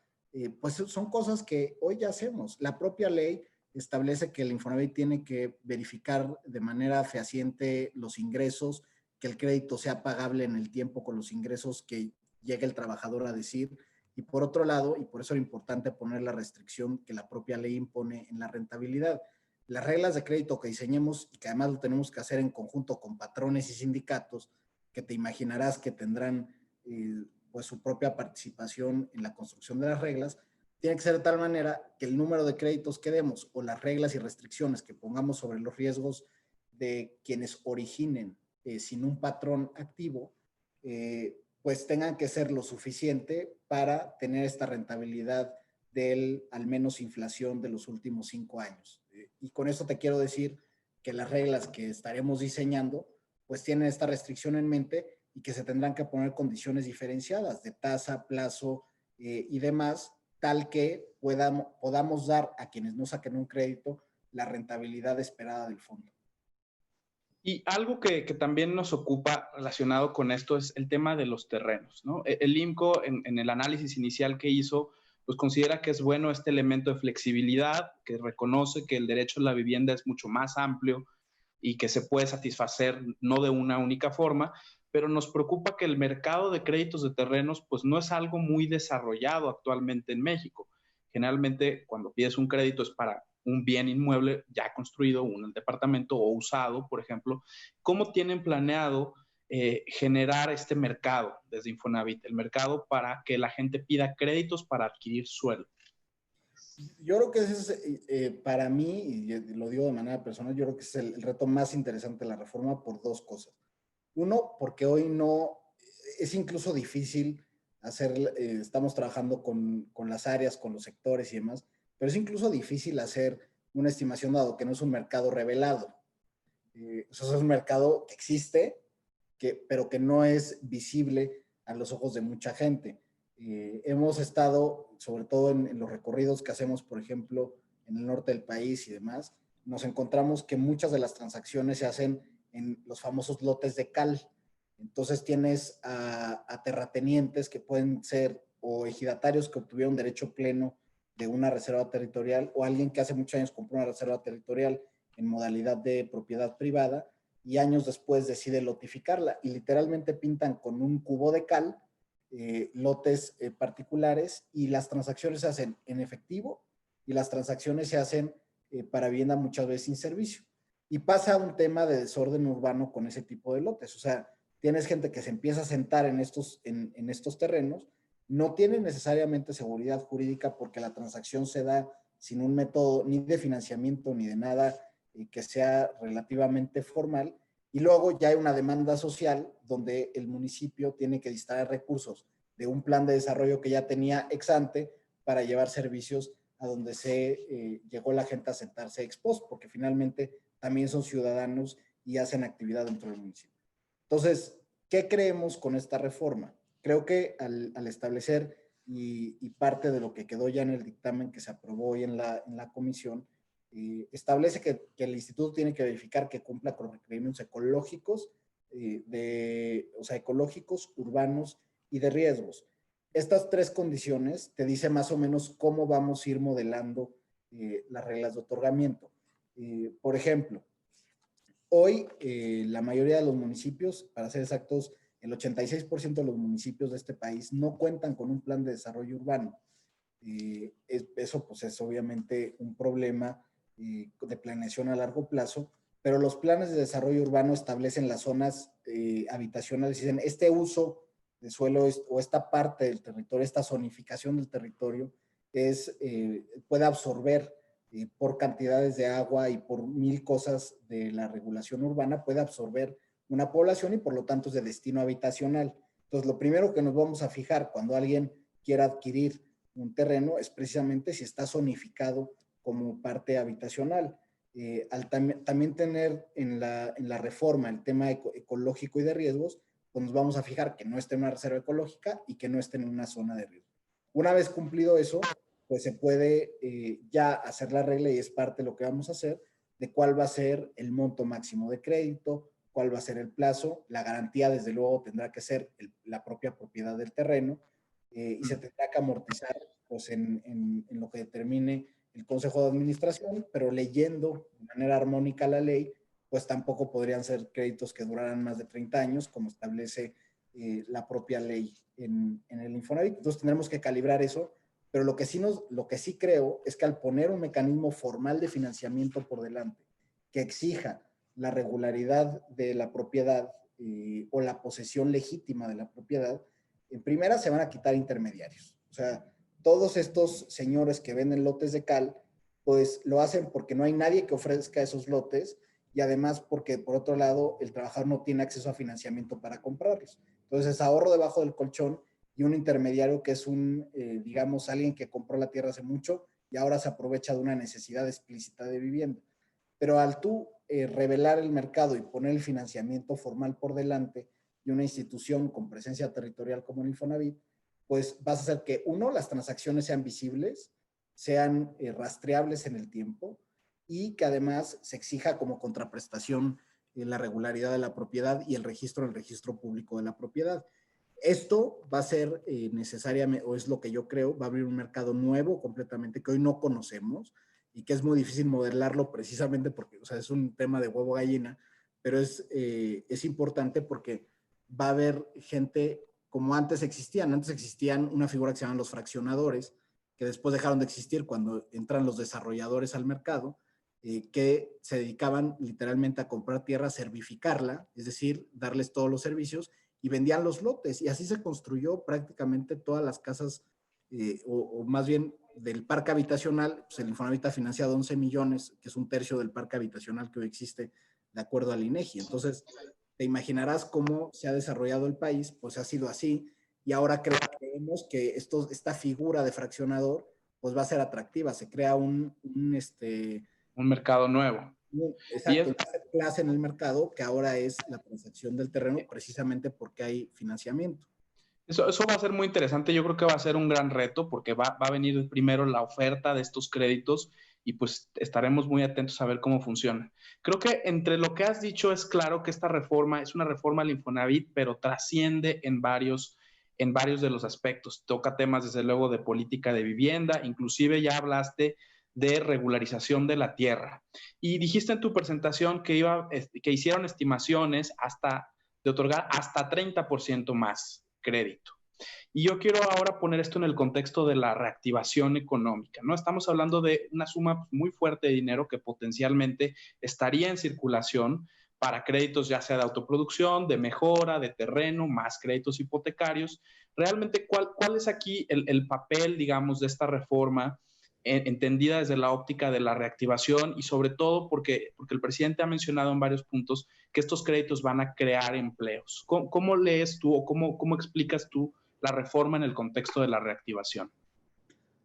S2: pues son cosas que hoy ya hacemos. La propia ley establece que el Infonavit tiene que verificar de manera fehaciente los ingresos, que el crédito sea pagable en el tiempo con los ingresos que llegue el trabajador a decir. Y por otro lado, y por eso era importante poner la restricción que la propia ley impone en la rentabilidad, las reglas de crédito que diseñemos y que además lo tenemos que hacer en conjunto con patrones y sindicatos, que te imaginarás que tendrán pues su propia participación en la construcción de las reglas, tiene que ser de tal manera que el número de créditos que demos o las reglas y restricciones que pongamos sobre los riesgos de quienes originen sin un patrón activo, pues tengan que ser lo suficiente para tener esta rentabilidad del al menos inflación de los últimos 5 años. Y con esto te quiero decir que las reglas que estaremos diseñando pues tienen esta restricción en mente y que se tendrán que poner condiciones diferenciadas de tasa, plazo y demás, tal que podamos dar a quienes no saquen un crédito la rentabilidad esperada del fondo.
S3: Y algo que también nos ocupa relacionado con esto es el tema de los terrenos, ¿no? El IMCO, en el análisis inicial que hizo, pues considera que es bueno este elemento de flexibilidad, que reconoce que el derecho a la vivienda es mucho más amplio y que se puede satisfacer no de una única forma, pero nos preocupa que el mercado de créditos de terrenos pues no es algo muy desarrollado actualmente en México. Generalmente cuando pides un crédito es para un bien inmueble ya construido, un departamento o usado, por ejemplo. ¿Cómo tienen planeado generar este mercado desde Infonavit, el mercado para que la gente pida créditos para adquirir suelo?
S2: Yo creo que ese es, para mí, y lo digo de manera personal, yo creo que es el reto más interesante de la reforma por dos cosas. Uno, porque hoy no, es incluso difícil hacer, estamos trabajando con las áreas, con los sectores y demás, pero es incluso difícil hacer una estimación dado que no es un mercado revelado. O sea, es un mercado que existe, pero que no es visible a los ojos de mucha gente. Hemos estado, sobre todo en los recorridos que hacemos, por ejemplo, en el norte del país y demás, nos encontramos que muchas de las transacciones se hacen en los famosos lotes de cal. Entonces tienes a terratenientes que pueden ser o ejidatarios que obtuvieron derecho pleno de una reserva territorial o alguien que hace muchos años compró una reserva territorial en modalidad de propiedad privada y años después decide lotificarla y literalmente pintan con un cubo de cal lotes particulares y las transacciones se hacen en efectivo y las transacciones se hacen para vivienda muchas veces sin servicio. Y pasa un tema de desorden urbano con ese tipo de lotes. O sea, tienes gente que se empieza a sentar en estos terrenos, no tiene necesariamente seguridad jurídica porque la transacción se da sin un método ni de financiamiento ni de nada que sea relativamente formal. Y luego ya hay una demanda social donde el municipio tiene que distraer recursos de un plan de desarrollo que ya tenía ex ante para llevar servicios a donde se llegó la gente a sentarse ex post, porque finalmente también son ciudadanos y hacen actividad dentro del municipio. Entonces, ¿qué creemos con esta reforma? Creo que al establecer, y parte de lo que quedó ya en el dictamen que se aprobó hoy en la comisión, establece que el instituto tiene que verificar que cumpla con requerimientos ecológicos, o sea, ecológicos, urbanos y de riesgos. Estas tres condiciones te dice más o menos cómo vamos a ir modelando las reglas de otorgamiento. Por ejemplo, hoy la mayoría de los municipios, para ser exactos, el 86% de los municipios de este país no cuentan con un plan de desarrollo urbano. Eso pues es obviamente un problema de planeación a largo plazo, pero los planes de desarrollo urbano establecen las zonas habitacionales y dicen este uso de suelo o esta parte del territorio, esta zonificación del territorio puede absorber por cantidades de agua y por mil cosas de la regulación urbana, puede absorber una población y por lo tanto es de destino habitacional. Entonces, lo primero que nos vamos a fijar cuando alguien quiera adquirir un terreno es precisamente si está zonificado como parte habitacional. También tener en la reforma el tema ecológico y de riesgos, pues nos vamos a fijar que no esté en una reserva ecológica y que no esté en una zona de riesgo. Una vez cumplido eso, pues se puede ya hacer la regla y es parte de lo que vamos a hacer, de cuál va a ser el monto máximo de crédito, cuál va a ser el plazo, la garantía desde luego tendrá que ser la propia propiedad del terreno y se tendrá que amortizar pues en lo que determine el Consejo de Administración, pero leyendo de manera armónica la ley, pues tampoco podrían ser créditos que duraran más de 30 años, como establece la propia ley en el Infonavit. Entonces tendremos que calibrar eso, pero lo que sí creo es que al poner un mecanismo formal de financiamiento por delante, que exija la regularidad de la propiedad o la posesión legítima de la propiedad, en primera se van a quitar intermediarios. O sea, todos estos señores que venden lotes de cal, pues lo hacen porque no hay nadie que ofrezca esos lotes y además porque, por otro lado, el trabajador no tiene acceso a financiamiento para comprarlos. Entonces, ahorro debajo del colchón y un intermediario que es digamos, alguien que compró la tierra hace mucho y ahora se aprovecha de una necesidad explícita de vivienda. Pero al tú revelar el mercado y poner el financiamiento formal por delante y una institución con presencia territorial como el Infonavit, pues vas a hacer que, uno, las transacciones sean visibles, sean rastreables en el tiempo y que además se exija como contraprestación la regularidad de la propiedad y el registro público de la propiedad. Esto va a ser necesariamente, o es lo que yo creo, va a abrir un mercado nuevo completamente que hoy no conocemos y que es muy difícil modelarlo precisamente porque, o sea, es un tema de huevo gallina, pero es importante porque va a haber gente como antes existían. Antes existían una figura que se llaman los fraccionadores, que después dejaron de existir cuando entran los desarrolladores al mercado, que se dedicaban literalmente a comprar tierra, servificarla, es decir, darles todos los servicios y vendían los lotes. Y así se construyó prácticamente todas las casas, o más bien del parque habitacional. Pues el Infonavit ha financiado 11 millones, que es un tercio del parque habitacional que hoy existe de acuerdo al INEGI. Entonces, te imaginarás cómo se ha desarrollado el país, pues ha sido así. Y ahora creemos que esta figura de fraccionador pues va a ser atractiva. Se crea
S3: un mercado nuevo.
S2: Exacto, una clase en el mercado que ahora es la transacción del terreno precisamente porque hay financiamiento.
S3: Eso va a ser muy interesante. Yo creo que va a ser un gran reto porque va a venir primero la oferta de estos créditos y pues estaremos muy atentos a ver cómo funciona. Creo que entre lo que has dicho es claro que esta reforma es una reforma al Infonavit, pero trasciende en varios de los aspectos. Toca temas, desde luego, de política de vivienda, inclusive ya hablaste de regularización de la tierra. Y dijiste en tu presentación que hicieron estimaciones de otorgar hasta 30% más crédito. Y yo quiero ahora poner esto en el contexto de la reactivación económica, ¿no? Estamos hablando de una suma muy fuerte de dinero que potencialmente estaría en circulación para créditos ya sea de autoproducción, de mejora, de terreno, más créditos hipotecarios. Realmente, ¿cuál es aquí el papel, digamos, de esta reforma entendida desde la óptica de la reactivación y sobre todo porque el presidente ha mencionado en varios puntos que estos créditos van a crear empleos? ¿Cómo lees tú o cómo explicas tú la reforma en el contexto de la reactivación?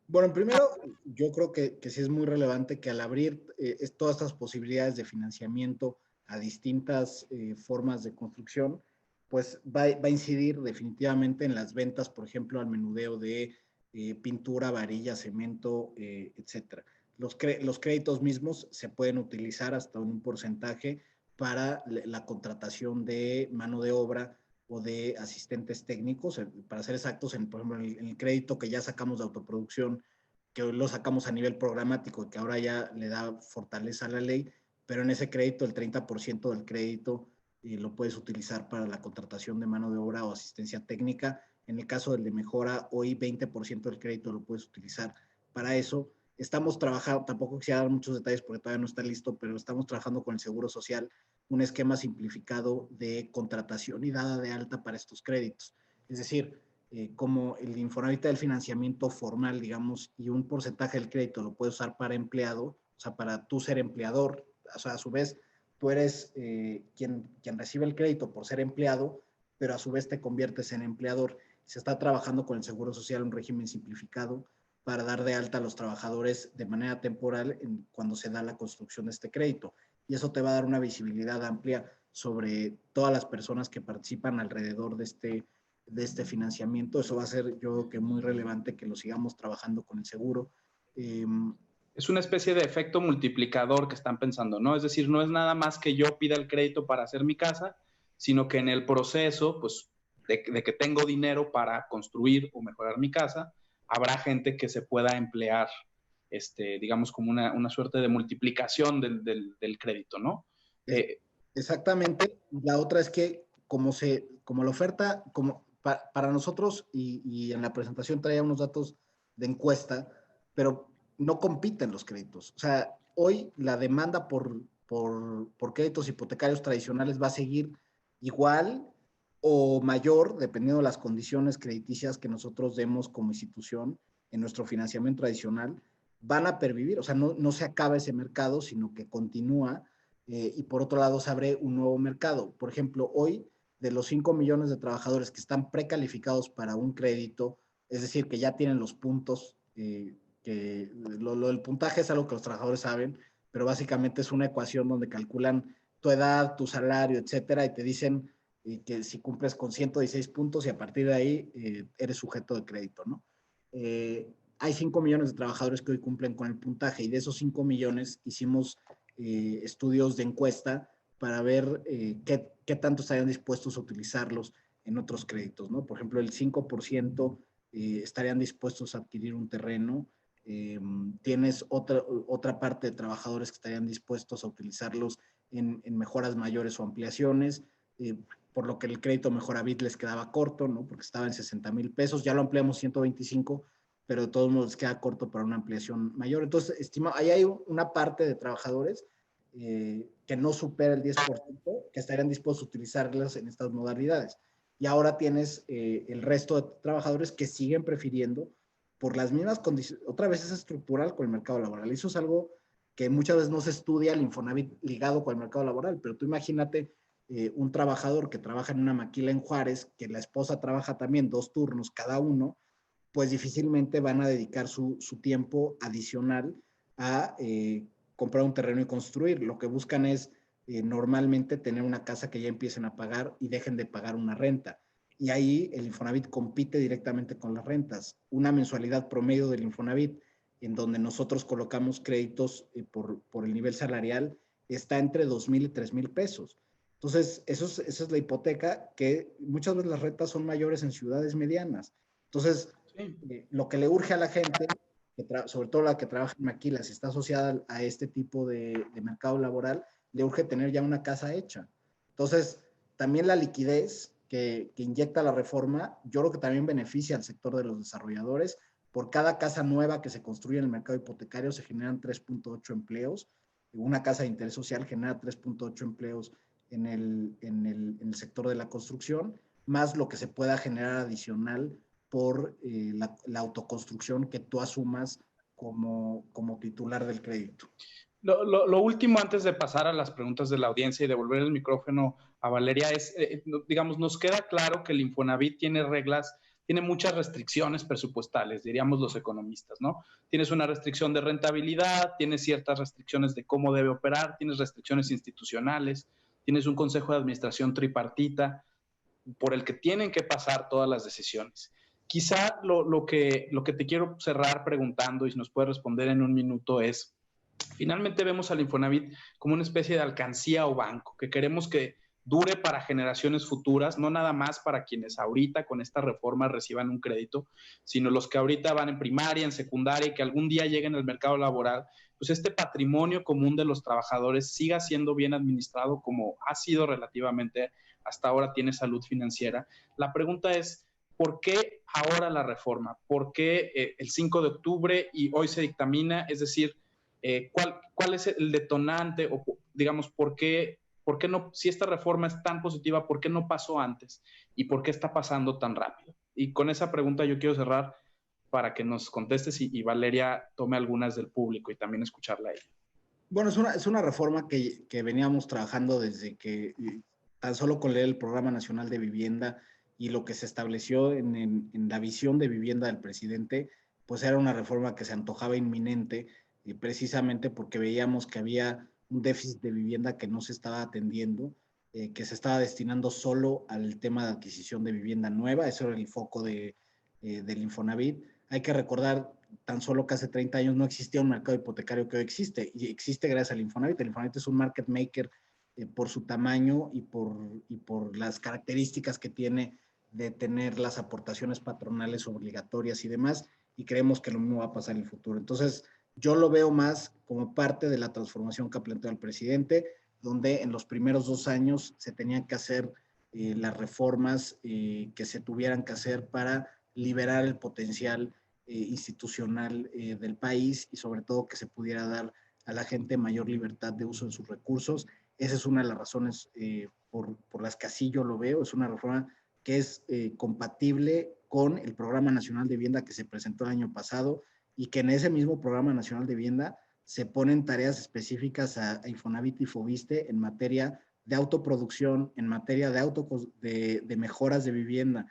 S2: Bueno, primero, yo creo que sí es muy relevante que al abrir todas estas posibilidades de financiamiento a distintas formas de construcción, pues va a incidir definitivamente en las ventas, por ejemplo, al menudeo de pintura, varilla, cemento, etcétera. Los créditos mismos se pueden utilizar hasta un porcentaje para la contratación de mano de obra o de asistentes técnicos, para ser exactos, por ejemplo, en el crédito que ya sacamos de autoproducción, que hoy lo sacamos a nivel programático y que ahora ya le da fortaleza a la ley, pero en ese crédito el 30% del crédito lo puedes utilizar para la contratación de mano de obra o asistencia técnica. En el caso del de mejora, hoy 20% del crédito lo puedes utilizar para eso. Estamos trabajando, tampoco quisiera dar muchos detalles porque todavía no está listo, pero estamos trabajando con el Seguro Social un esquema simplificado de contratación y dada de alta para estos créditos. Es decir, como el Infonavit del financiamiento formal, digamos, y un porcentaje del crédito lo puedes usar para empleado, o sea, para tú ser empleador, o sea, a su vez, tú eres quien recibe el crédito por ser empleado, pero a su vez te conviertes en empleador. Se está trabajando con el Seguro Social un régimen simplificado para dar de alta a los trabajadores de manera temporal cuando se da la construcción de este crédito. Y eso te va a dar una visibilidad amplia sobre todas las personas que participan alrededor de este financiamiento. Eso va a ser, yo creo que muy relevante que lo sigamos trabajando con el seguro.
S3: Es una especie de efecto multiplicador que están pensando, ¿no? Es decir, no es nada más que yo pida el crédito para hacer mi casa, sino que en el proceso, pues, de que tengo dinero para construir o mejorar mi casa, habrá gente que se pueda emplear, digamos, como una suerte de multiplicación del crédito, ¿no?
S2: Exactamente. La otra es que como la oferta, para nosotros, y en la presentación traía unos datos de encuesta, pero no compiten los créditos. O sea, hoy la demanda por créditos hipotecarios tradicionales va a seguir igual o mayor, dependiendo de las condiciones crediticias que nosotros demos como institución en nuestro financiamiento tradicional, van a pervivir. O sea, no se acaba ese mercado, sino que continúa. y por otro lado se abre un nuevo mercado. Por ejemplo, hoy, de los 5 millones de trabajadores que están precalificados para un crédito, es decir, que ya tienen los puntos, que lo del puntaje es algo que los trabajadores saben, pero básicamente es una ecuación donde calculan tu edad, tu salario, etcétera, y te dicen que si cumples con 116 puntos y a partir de ahí eres sujeto de crédito, ¿no? Hay 5 millones de trabajadores que hoy cumplen con el puntaje y de esos 5 millones hicimos estudios de encuesta para ver qué tanto estarían dispuestos a utilizarlos en otros créditos, ¿no? Por ejemplo, el 5% estarían dispuestos a adquirir un terreno. Tienes otra parte de trabajadores que estarían dispuestos a utilizarlos en mejoras mayores o ampliaciones, por lo que el crédito Mejoravit les quedaba corto, ¿no? Porque estaba en 60,000 pesos, ya lo ampliamos 125, pero de todos modos les queda corto para una ampliación mayor. Entonces, ahí hay una parte de trabajadores que no supera el 10%, que estarían dispuestos a utilizarlas en estas modalidades. Y ahora tienes el resto de trabajadores que siguen prefiriendo por las mismas condiciones. Otra vez es estructural con el mercado laboral. Eso es algo que muchas veces no se estudia el Infonavit ligado con el mercado laboral, pero tú imagínate un trabajador que trabaja en una maquila en Juárez, que la esposa trabaja también 2 turnos cada uno, pues difícilmente van a dedicar su tiempo adicional a comprar un terreno y construir. Lo que buscan es normalmente tener una casa que ya empiecen a pagar y dejen de pagar una renta. Y ahí el Infonavit compite directamente con las rentas. Una mensualidad promedio del Infonavit, en donde nosotros colocamos créditos por el nivel salarial, está entre 2,000 y 3,000 pesos. Entonces, esa es la hipoteca, que muchas veces las rentas son mayores en ciudades medianas. Entonces, lo que le urge a la gente, sobre todo la que trabaja en maquilas y está asociada a este tipo de mercado laboral, le urge tener ya una casa hecha. Entonces, también la liquidez que inyecta la reforma, yo creo que también beneficia al sector de los desarrolladores. Por cada casa nueva que se construye en el mercado hipotecario se generan 3.8 empleos. Una casa de interés social genera 3.8 empleos en el sector de la construcción, más lo que se pueda generar adicional por la autoconstrucción que tú asumas como titular del crédito.
S3: Lo último antes de pasar a las preguntas de la audiencia y devolver el micrófono a Valeria es, digamos, nos queda claro que el Infonavit tiene reglas, tiene muchas restricciones presupuestales, diríamos los economistas, ¿no? Tienes una restricción de rentabilidad, tienes ciertas restricciones de cómo debe operar, tienes restricciones institucionales, tienes un consejo de administración tripartita por el que tienen que pasar todas las decisiones. Quizá lo que te quiero cerrar preguntando, y si nos puedes responder en un minuto, es, finalmente vemos al Infonavit como una especie de alcancía o banco, que queremos que dure para generaciones futuras, no nada más para quienes ahorita con esta reforma reciban un crédito, sino los que ahorita van en primaria, en secundaria y que algún día lleguen al mercado laboral, pues este patrimonio común de los trabajadores siga siendo bien administrado como ha sido relativamente hasta ahora, tiene salud financiera. La pregunta es, ¿por qué ahora la reforma? ¿Por qué el 5 de octubre y hoy se dictamina? Es decir, ¿cuál es el detonante o, digamos, por qué no, si esta reforma es tan positiva, por qué no pasó antes y por qué está pasando tan rápido? Y con esa pregunta yo quiero cerrar para que nos contestes y Valeria tome algunas del público y también escucharla a ella.
S2: Bueno, es una reforma que veníamos trabajando desde que tan solo con leer el Programa Nacional de Vivienda y lo que se estableció en la visión de vivienda del presidente, pues era una reforma que se antojaba inminente, precisamente porque veíamos que había un déficit de vivienda que no se estaba atendiendo, que se estaba destinando solo al tema de adquisición de vivienda nueva. Eso era el foco del Infonavit. Hay que recordar tan solo que hace 30 años no existía un mercado hipotecario que hoy existe, y existe gracias al Infonavit. El Infonavit es un market maker por su tamaño y por las características que tiene de tener las aportaciones patronales obligatorias y demás, y creemos que lo mismo va a pasar en el futuro. Entonces, yo lo veo más como parte de la transformación que ha planteado el presidente, donde en los primeros 2 años se tenían que hacer las reformas que se tuvieran que hacer para liberar el potencial institucional del país y sobre todo que se pudiera dar a la gente mayor libertad de uso de sus recursos. Esa es una de las razones por las que así yo lo veo. Es una reforma que es compatible con el Programa Nacional de Vivienda que se presentó el año pasado y que en ese mismo Programa Nacional de Vivienda se ponen tareas específicas a Infonavit y Foviste en materia de autoproducción, en materia de mejoras de vivienda.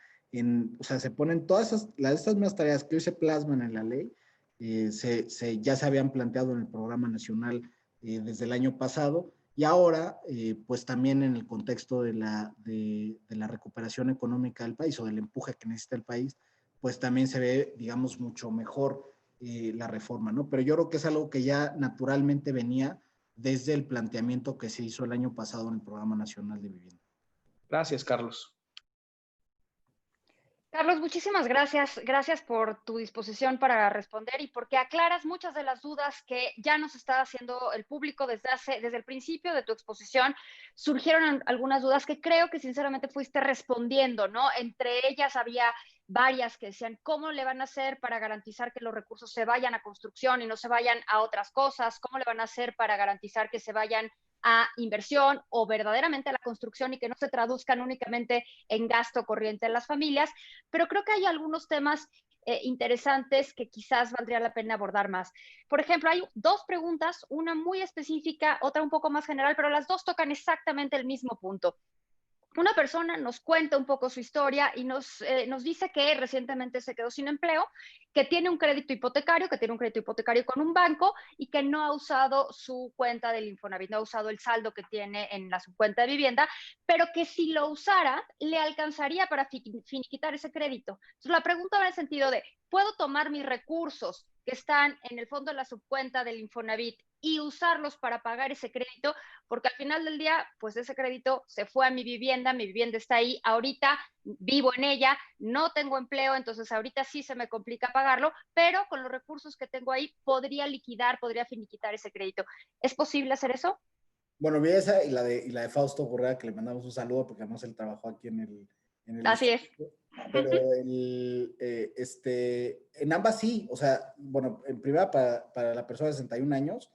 S2: O sea, se ponen todas estas mismas tareas que hoy se plasman en la ley, ya se habían planteado en el programa nacional desde el año pasado, y ahora, pues también en el contexto de la recuperación económica del país o del empuje que necesita el país, pues también se ve, digamos, mucho mejor la reforma, ¿no? Pero yo creo que es algo que ya naturalmente venía desde el planteamiento que se hizo el año pasado en el Programa Nacional de Vivienda.
S3: Gracias, Carlos.
S1: Carlos, muchísimas gracias. Gracias por tu disposición para responder y porque aclaras muchas de las dudas que ya nos está haciendo el público desde el principio de tu exposición. Surgieron algunas dudas que creo que sinceramente fuiste respondiendo, ¿no? Entre ellas había varias que decían, ¿cómo le van a hacer para garantizar que los recursos se vayan a construcción y no se vayan a otras cosas? ¿Cómo le van a hacer para garantizar que se vayan a inversión o verdaderamente a la construcción y que no se traduzcan únicamente en gasto corriente en las familias? Pero creo que hay algunos temas interesantes que quizás valdría la pena abordar más. Por ejemplo, hay dos preguntas, una muy específica, otra un poco más general, pero las dos tocan exactamente el mismo punto. Una persona nos cuenta un poco su historia y nos dice que recientemente se quedó sin empleo, que tiene un crédito hipotecario, con un banco y que no ha usado su cuenta del Infonavit, no ha usado el saldo que tiene en la subcuenta de vivienda, pero que si lo usara, le alcanzaría para finiquitar ese crédito. Entonces, la pregunta va en el sentido de, ¿puedo tomar mis recursos que están en el fondo de la subcuenta del Infonavit y usarlos para pagar ese crédito? Porque al final del día, pues ese crédito se fue a mi vivienda está ahí, ahorita vivo en ella, no tengo empleo, entonces ahorita sí se me complica pagarlo, pero con los recursos que tengo ahí podría finiquitar ese crédito. ¿Es posible hacer eso?
S2: Bueno, vi esa y la de Fausto Correa, que le mandamos un saludo porque además él trabajó aquí en el
S1: Así es.
S2: pero en ambas sí, o sea, bueno, en primera para la persona de 61 años,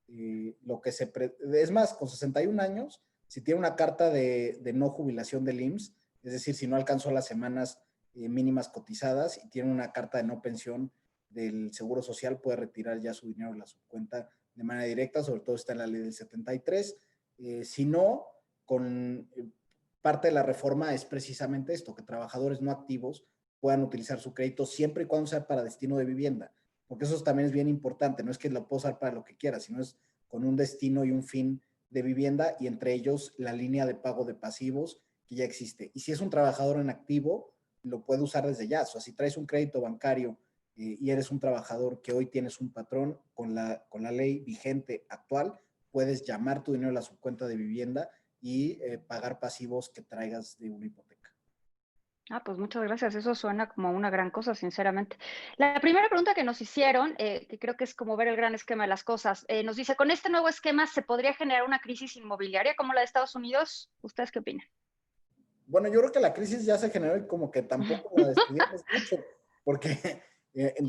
S2: lo que es más, con 61 años, si tiene una carta de no jubilación del IMSS, es decir, si no alcanzó las semanas mínimas cotizadas y tiene una carta de no pensión del Seguro Social, puede retirar ya su dinero de la subcuenta de manera directa, sobre todo está en la ley del 73. Si no, parte de la reforma es precisamente esto, que trabajadores no activos puedan utilizar su crédito siempre y cuando sea para destino de vivienda, porque eso también es bien importante, no es que lo pueda usar para lo que quiera, sino es con un destino y un fin de vivienda, y entre ellos la línea de pago de pasivos que ya existe. Y si es un trabajador en activo, lo puede usar desde ya. O sea, si traes un crédito bancario y eres un trabajador que hoy tienes un patrón, con la ley vigente actual, puedes llamar tu dinero a la subcuenta de vivienda y pagar pasivos que traigas de una hipoteca.
S1: Pues muchas gracias. Eso suena como una gran cosa, sinceramente. La primera pregunta que nos hicieron, que creo que es como ver el gran esquema de las cosas, nos dice, ¿con este nuevo esquema se podría generar una crisis inmobiliaria como la de Estados Unidos? ¿Ustedes qué opinan?
S2: Bueno, yo creo que la crisis ya se generó y como que tampoco la estudiamos mucho, porque en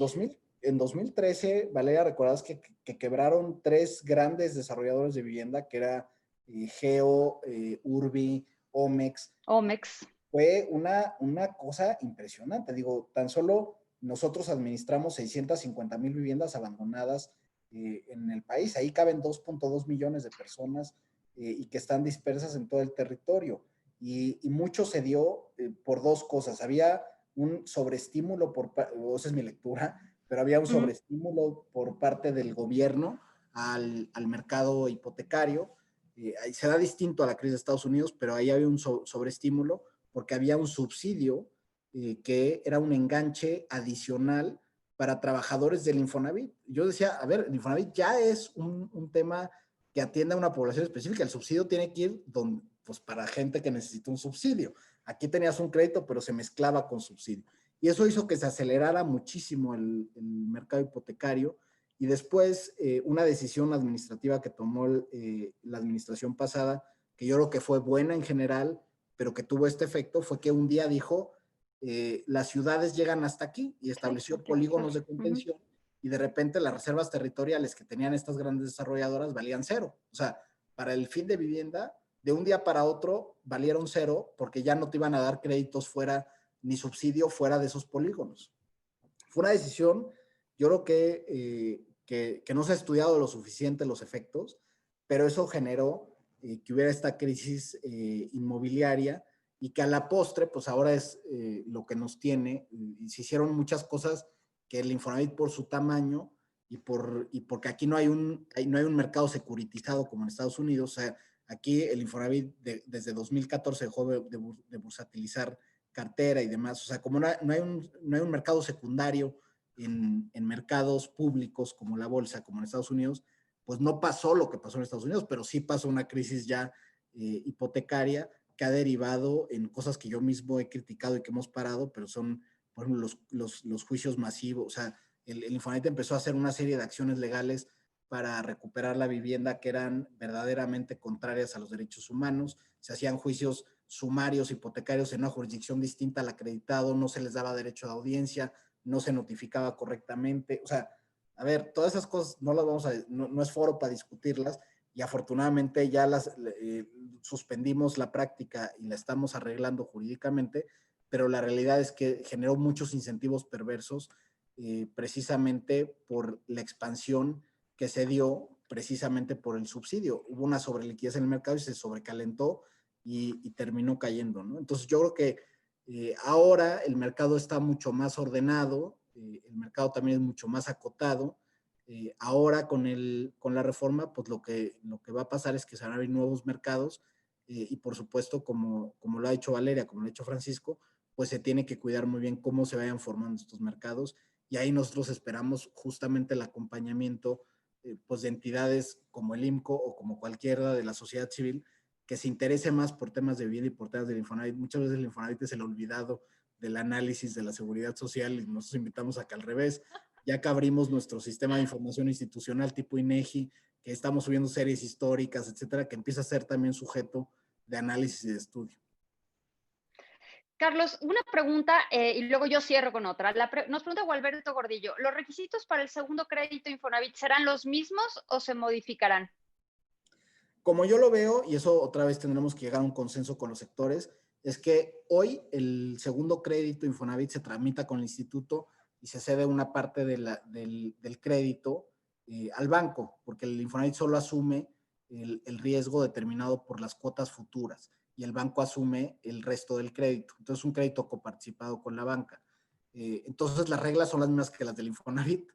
S2: 2013, Valeria, recordarás que quebraron 3 grandes desarrolladores de vivienda, que era Geo, Urbi, Omex.
S1: Omex.
S2: Fue una cosa impresionante. Digo, tan solo nosotros administramos 650,000 viviendas abandonadas en el país. Ahí caben 2.2 millones de personas y que están dispersas en todo el territorio. Y mucho se dio por 2 cosas. Había un sobreestímulo, o esa es mi lectura, pero había un sobreestímulo por parte del gobierno al mercado hipotecario. Se da distinto a la crisis de Estados Unidos, pero ahí había un sobreestímulo porque había un subsidio que era un enganche adicional para trabajadores del Infonavit. Yo decía, a ver, el Infonavit ya es un tema que atiende a una población específica. El subsidio tiene que ir pues para gente que necesita un subsidio. Aquí tenías un crédito, pero se mezclaba con subsidio. Y eso hizo que se acelerara muchísimo el mercado hipotecario. Y después, una decisión administrativa que tomó la administración pasada, que yo creo que fue buena en general, pero que tuvo este efecto, fue que un día dijo, las ciudades llegan hasta aquí, y estableció polígonos de contención, y de repente las reservas territoriales que tenían estas grandes desarrolladoras valían 0. O sea, para el fin de vivienda, de un día para otro valieron 0, porque ya no te iban a dar créditos fuera, ni subsidio fuera de esos polígonos. Fue una decisión, yo creo que que no se ha estudiado lo suficiente los efectos, pero eso generó que hubiera esta crisis inmobiliaria y que a la postre, pues ahora es lo que nos tiene. Y se hicieron muchas cosas que el Infonavit por su tamaño y porque aquí no hay un mercado securitizado como en Estados Unidos. O sea, aquí el Infonavit desde 2014 dejó de bursatilizar cartera y demás. O sea, como no hay un mercado secundario en mercados públicos como la bolsa, como en Estados Unidos, pues no pasó lo que pasó en Estados Unidos, pero sí pasó una crisis ya hipotecaria que ha derivado en cosas que yo mismo he criticado y que hemos parado, pero son, por ejemplo, los juicios masivos. O sea, el Infonavit empezó a hacer una serie de acciones legales para recuperar la vivienda que eran verdaderamente contrarias a los derechos humanos. Se hacían juicios sumarios hipotecarios en una jurisdicción distinta al acreditado, no se les daba derecho de audiencia, no se notificaba correctamente. O sea, a ver, todas esas cosas no las vamos a, no es foro para discutirlas, y afortunadamente ya suspendimos la práctica y la estamos arreglando jurídicamente, pero la realidad es que generó muchos incentivos perversos precisamente por la expansión que se dio precisamente por el subsidio. Hubo una sobreliquidez en el mercado y se sobrecalentó y terminó cayendo, ¿no? Entonces yo creo que ahora el mercado está mucho más ordenado, el mercado también es mucho más acotado. Ahora con la reforma, pues lo que va a pasar es que se van a abrir nuevos mercados y por supuesto, como lo ha hecho Valeria, como lo ha hecho Francisco, pues se tiene que cuidar muy bien cómo se vayan formando estos mercados, y ahí nosotros esperamos justamente el acompañamiento pues de entidades como el IMCO o como cualquiera de la sociedad civil que se interese más por temas de vida y por temas del Infonavit. Muchas veces el Infonavit es el olvidado del análisis de la seguridad social y nosotros invitamos a que al revés, ya que abrimos nuestro sistema de información institucional tipo INEGI, que estamos subiendo series históricas, etcétera, que empieza a ser también sujeto de análisis y de estudio.
S1: Carlos, una pregunta y luego yo cierro con otra. Nos pregunta Gualberto Gordillo, ¿los requisitos para el segundo crédito Infonavit serán los mismos o se modificarán?
S2: Como yo lo veo, y eso otra vez tendremos que llegar a un consenso con los sectores, es que hoy el segundo crédito Infonavit se tramita con el instituto y se cede una parte del crédito al banco, porque el Infonavit solo asume el riesgo determinado por las cuotas futuras y el banco asume el resto del crédito. Entonces, un crédito coparticipado con la banca. Entonces, las reglas son las mismas que las del Infonavit.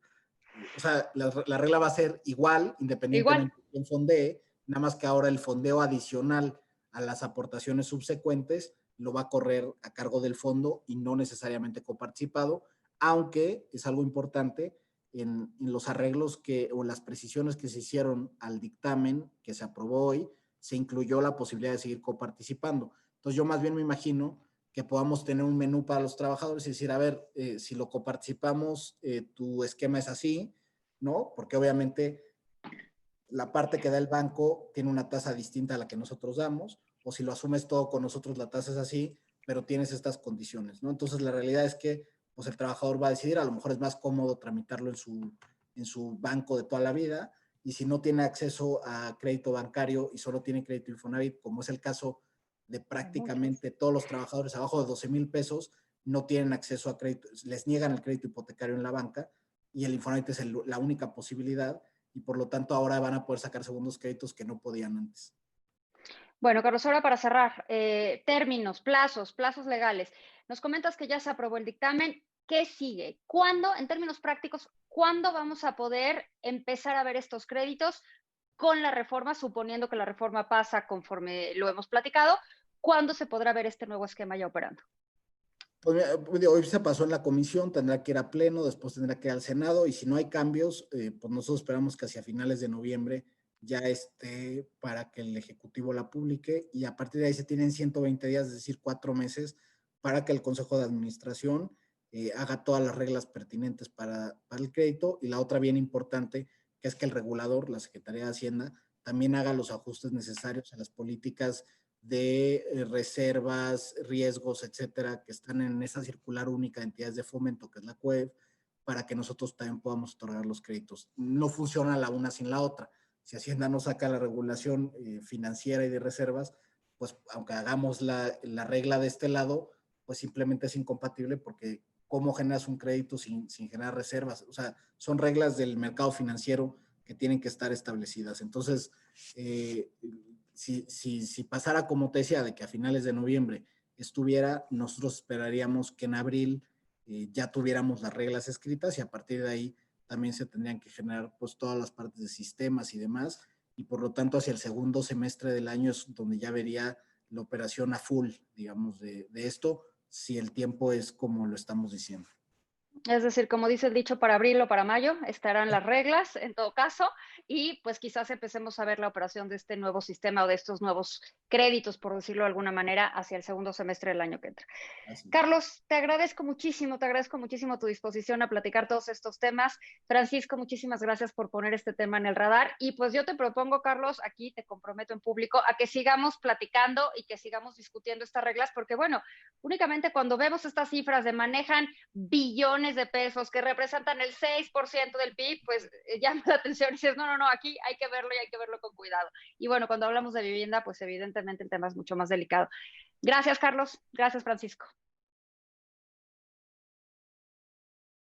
S2: O sea, la regla va a ser igual,
S1: Igual.
S2: independientemente de quién fondee, nada más que ahora el fondeo adicional a las aportaciones subsecuentes lo va a correr a cargo del fondo y no necesariamente coparticipado, aunque es algo importante en los arreglos o en las precisiones que se hicieron al dictamen que se aprobó hoy, se incluyó la posibilidad de seguir coparticipando. Entonces yo más bien me imagino que podamos tener un menú para los trabajadores y decir, a ver, si lo coparticipamos, tu esquema es así, ¿no? Porque obviamente la parte que da el banco tiene una tasa distinta a la que nosotros damos, o si lo asumes todo con nosotros, la tasa es así, pero tienes estas condiciones, ¿no? Entonces la realidad es que pues, el trabajador va a decidir, a lo mejor es más cómodo tramitarlo en su banco de toda la vida, y si no tiene acceso a crédito bancario y solo tiene crédito Infonavit, como es el caso de prácticamente todos los trabajadores abajo de 12,000 pesos, no tienen acceso a crédito, les niegan el crédito hipotecario en la banca, y el Infonavit es la única posibilidad, y por lo tanto ahora van a poder sacar segundos créditos que no podían antes.
S1: Bueno, Carlos, ahora para cerrar, términos, plazos legales. Nos comentas que ya se aprobó el dictamen. ¿Qué sigue? ¿Cuándo, en términos prácticos, cuándo vamos a poder empezar a ver estos créditos con la reforma, suponiendo que la reforma pasa conforme lo hemos platicado? ¿Cuándo se podrá ver este nuevo esquema ya operando?
S2: Pues hoy se pasó en la comisión, tendrá que ir a pleno, después tendrá que ir al Senado, y si no hay cambios, pues nosotros esperamos que hacia finales de noviembre ya esté para que el Ejecutivo la publique, y a partir de ahí se tienen 120 días, es decir, 4 meses, para que el Consejo de Administración haga todas las reglas pertinentes para el crédito, y la otra bien importante, que es que el regulador, la Secretaría de Hacienda, también haga los ajustes necesarios a las políticas de reservas, riesgos, etcétera, que están en esa circular única de entidades de fomento, que es la CUEF, para que nosotros también podamos otorgar los créditos. No funciona la una sin la otra. Si Hacienda no saca la regulación financiera y de reservas, pues aunque hagamos la regla de este lado, pues simplemente es incompatible, porque cómo generas un crédito sin generar reservas. O sea, son reglas del mercado financiero que tienen que estar establecidas. Entonces, si pasara como te decía, de que a finales de noviembre nosotros esperaríamos que en abril ya tuviéramos las reglas escritas y a partir de ahí también se tendrían que generar pues todas las partes de sistemas y demás, y por lo tanto hacia el segundo semestre del año es donde ya vería la operación a full, digamos, de esto, si el tiempo es como lo estamos diciendo.
S1: Es decir, como dice el dicho, para abril o para mayo estarán las reglas en todo caso y pues quizás empecemos a ver la operación de este nuevo sistema o de estos nuevos créditos, por decirlo de alguna manera, hacia el segundo semestre del año que entra. Carlos, te agradezco muchísimo tu disposición a platicar todos estos temas. Francisco, muchísimas gracias por poner este tema en el radar y pues yo te propongo, Carlos, aquí te comprometo en público a que sigamos platicando y que sigamos discutiendo estas reglas porque bueno, únicamente cuando vemos estas cifras de manejan billones de pesos que representan el 6% del PIB, pues llama la atención y dices, no, aquí hay que verlo y hay que verlo con cuidado. Y bueno, cuando hablamos de vivienda, pues evidentemente el tema es mucho más delicado. Gracias, Carlos. Gracias, Francisco.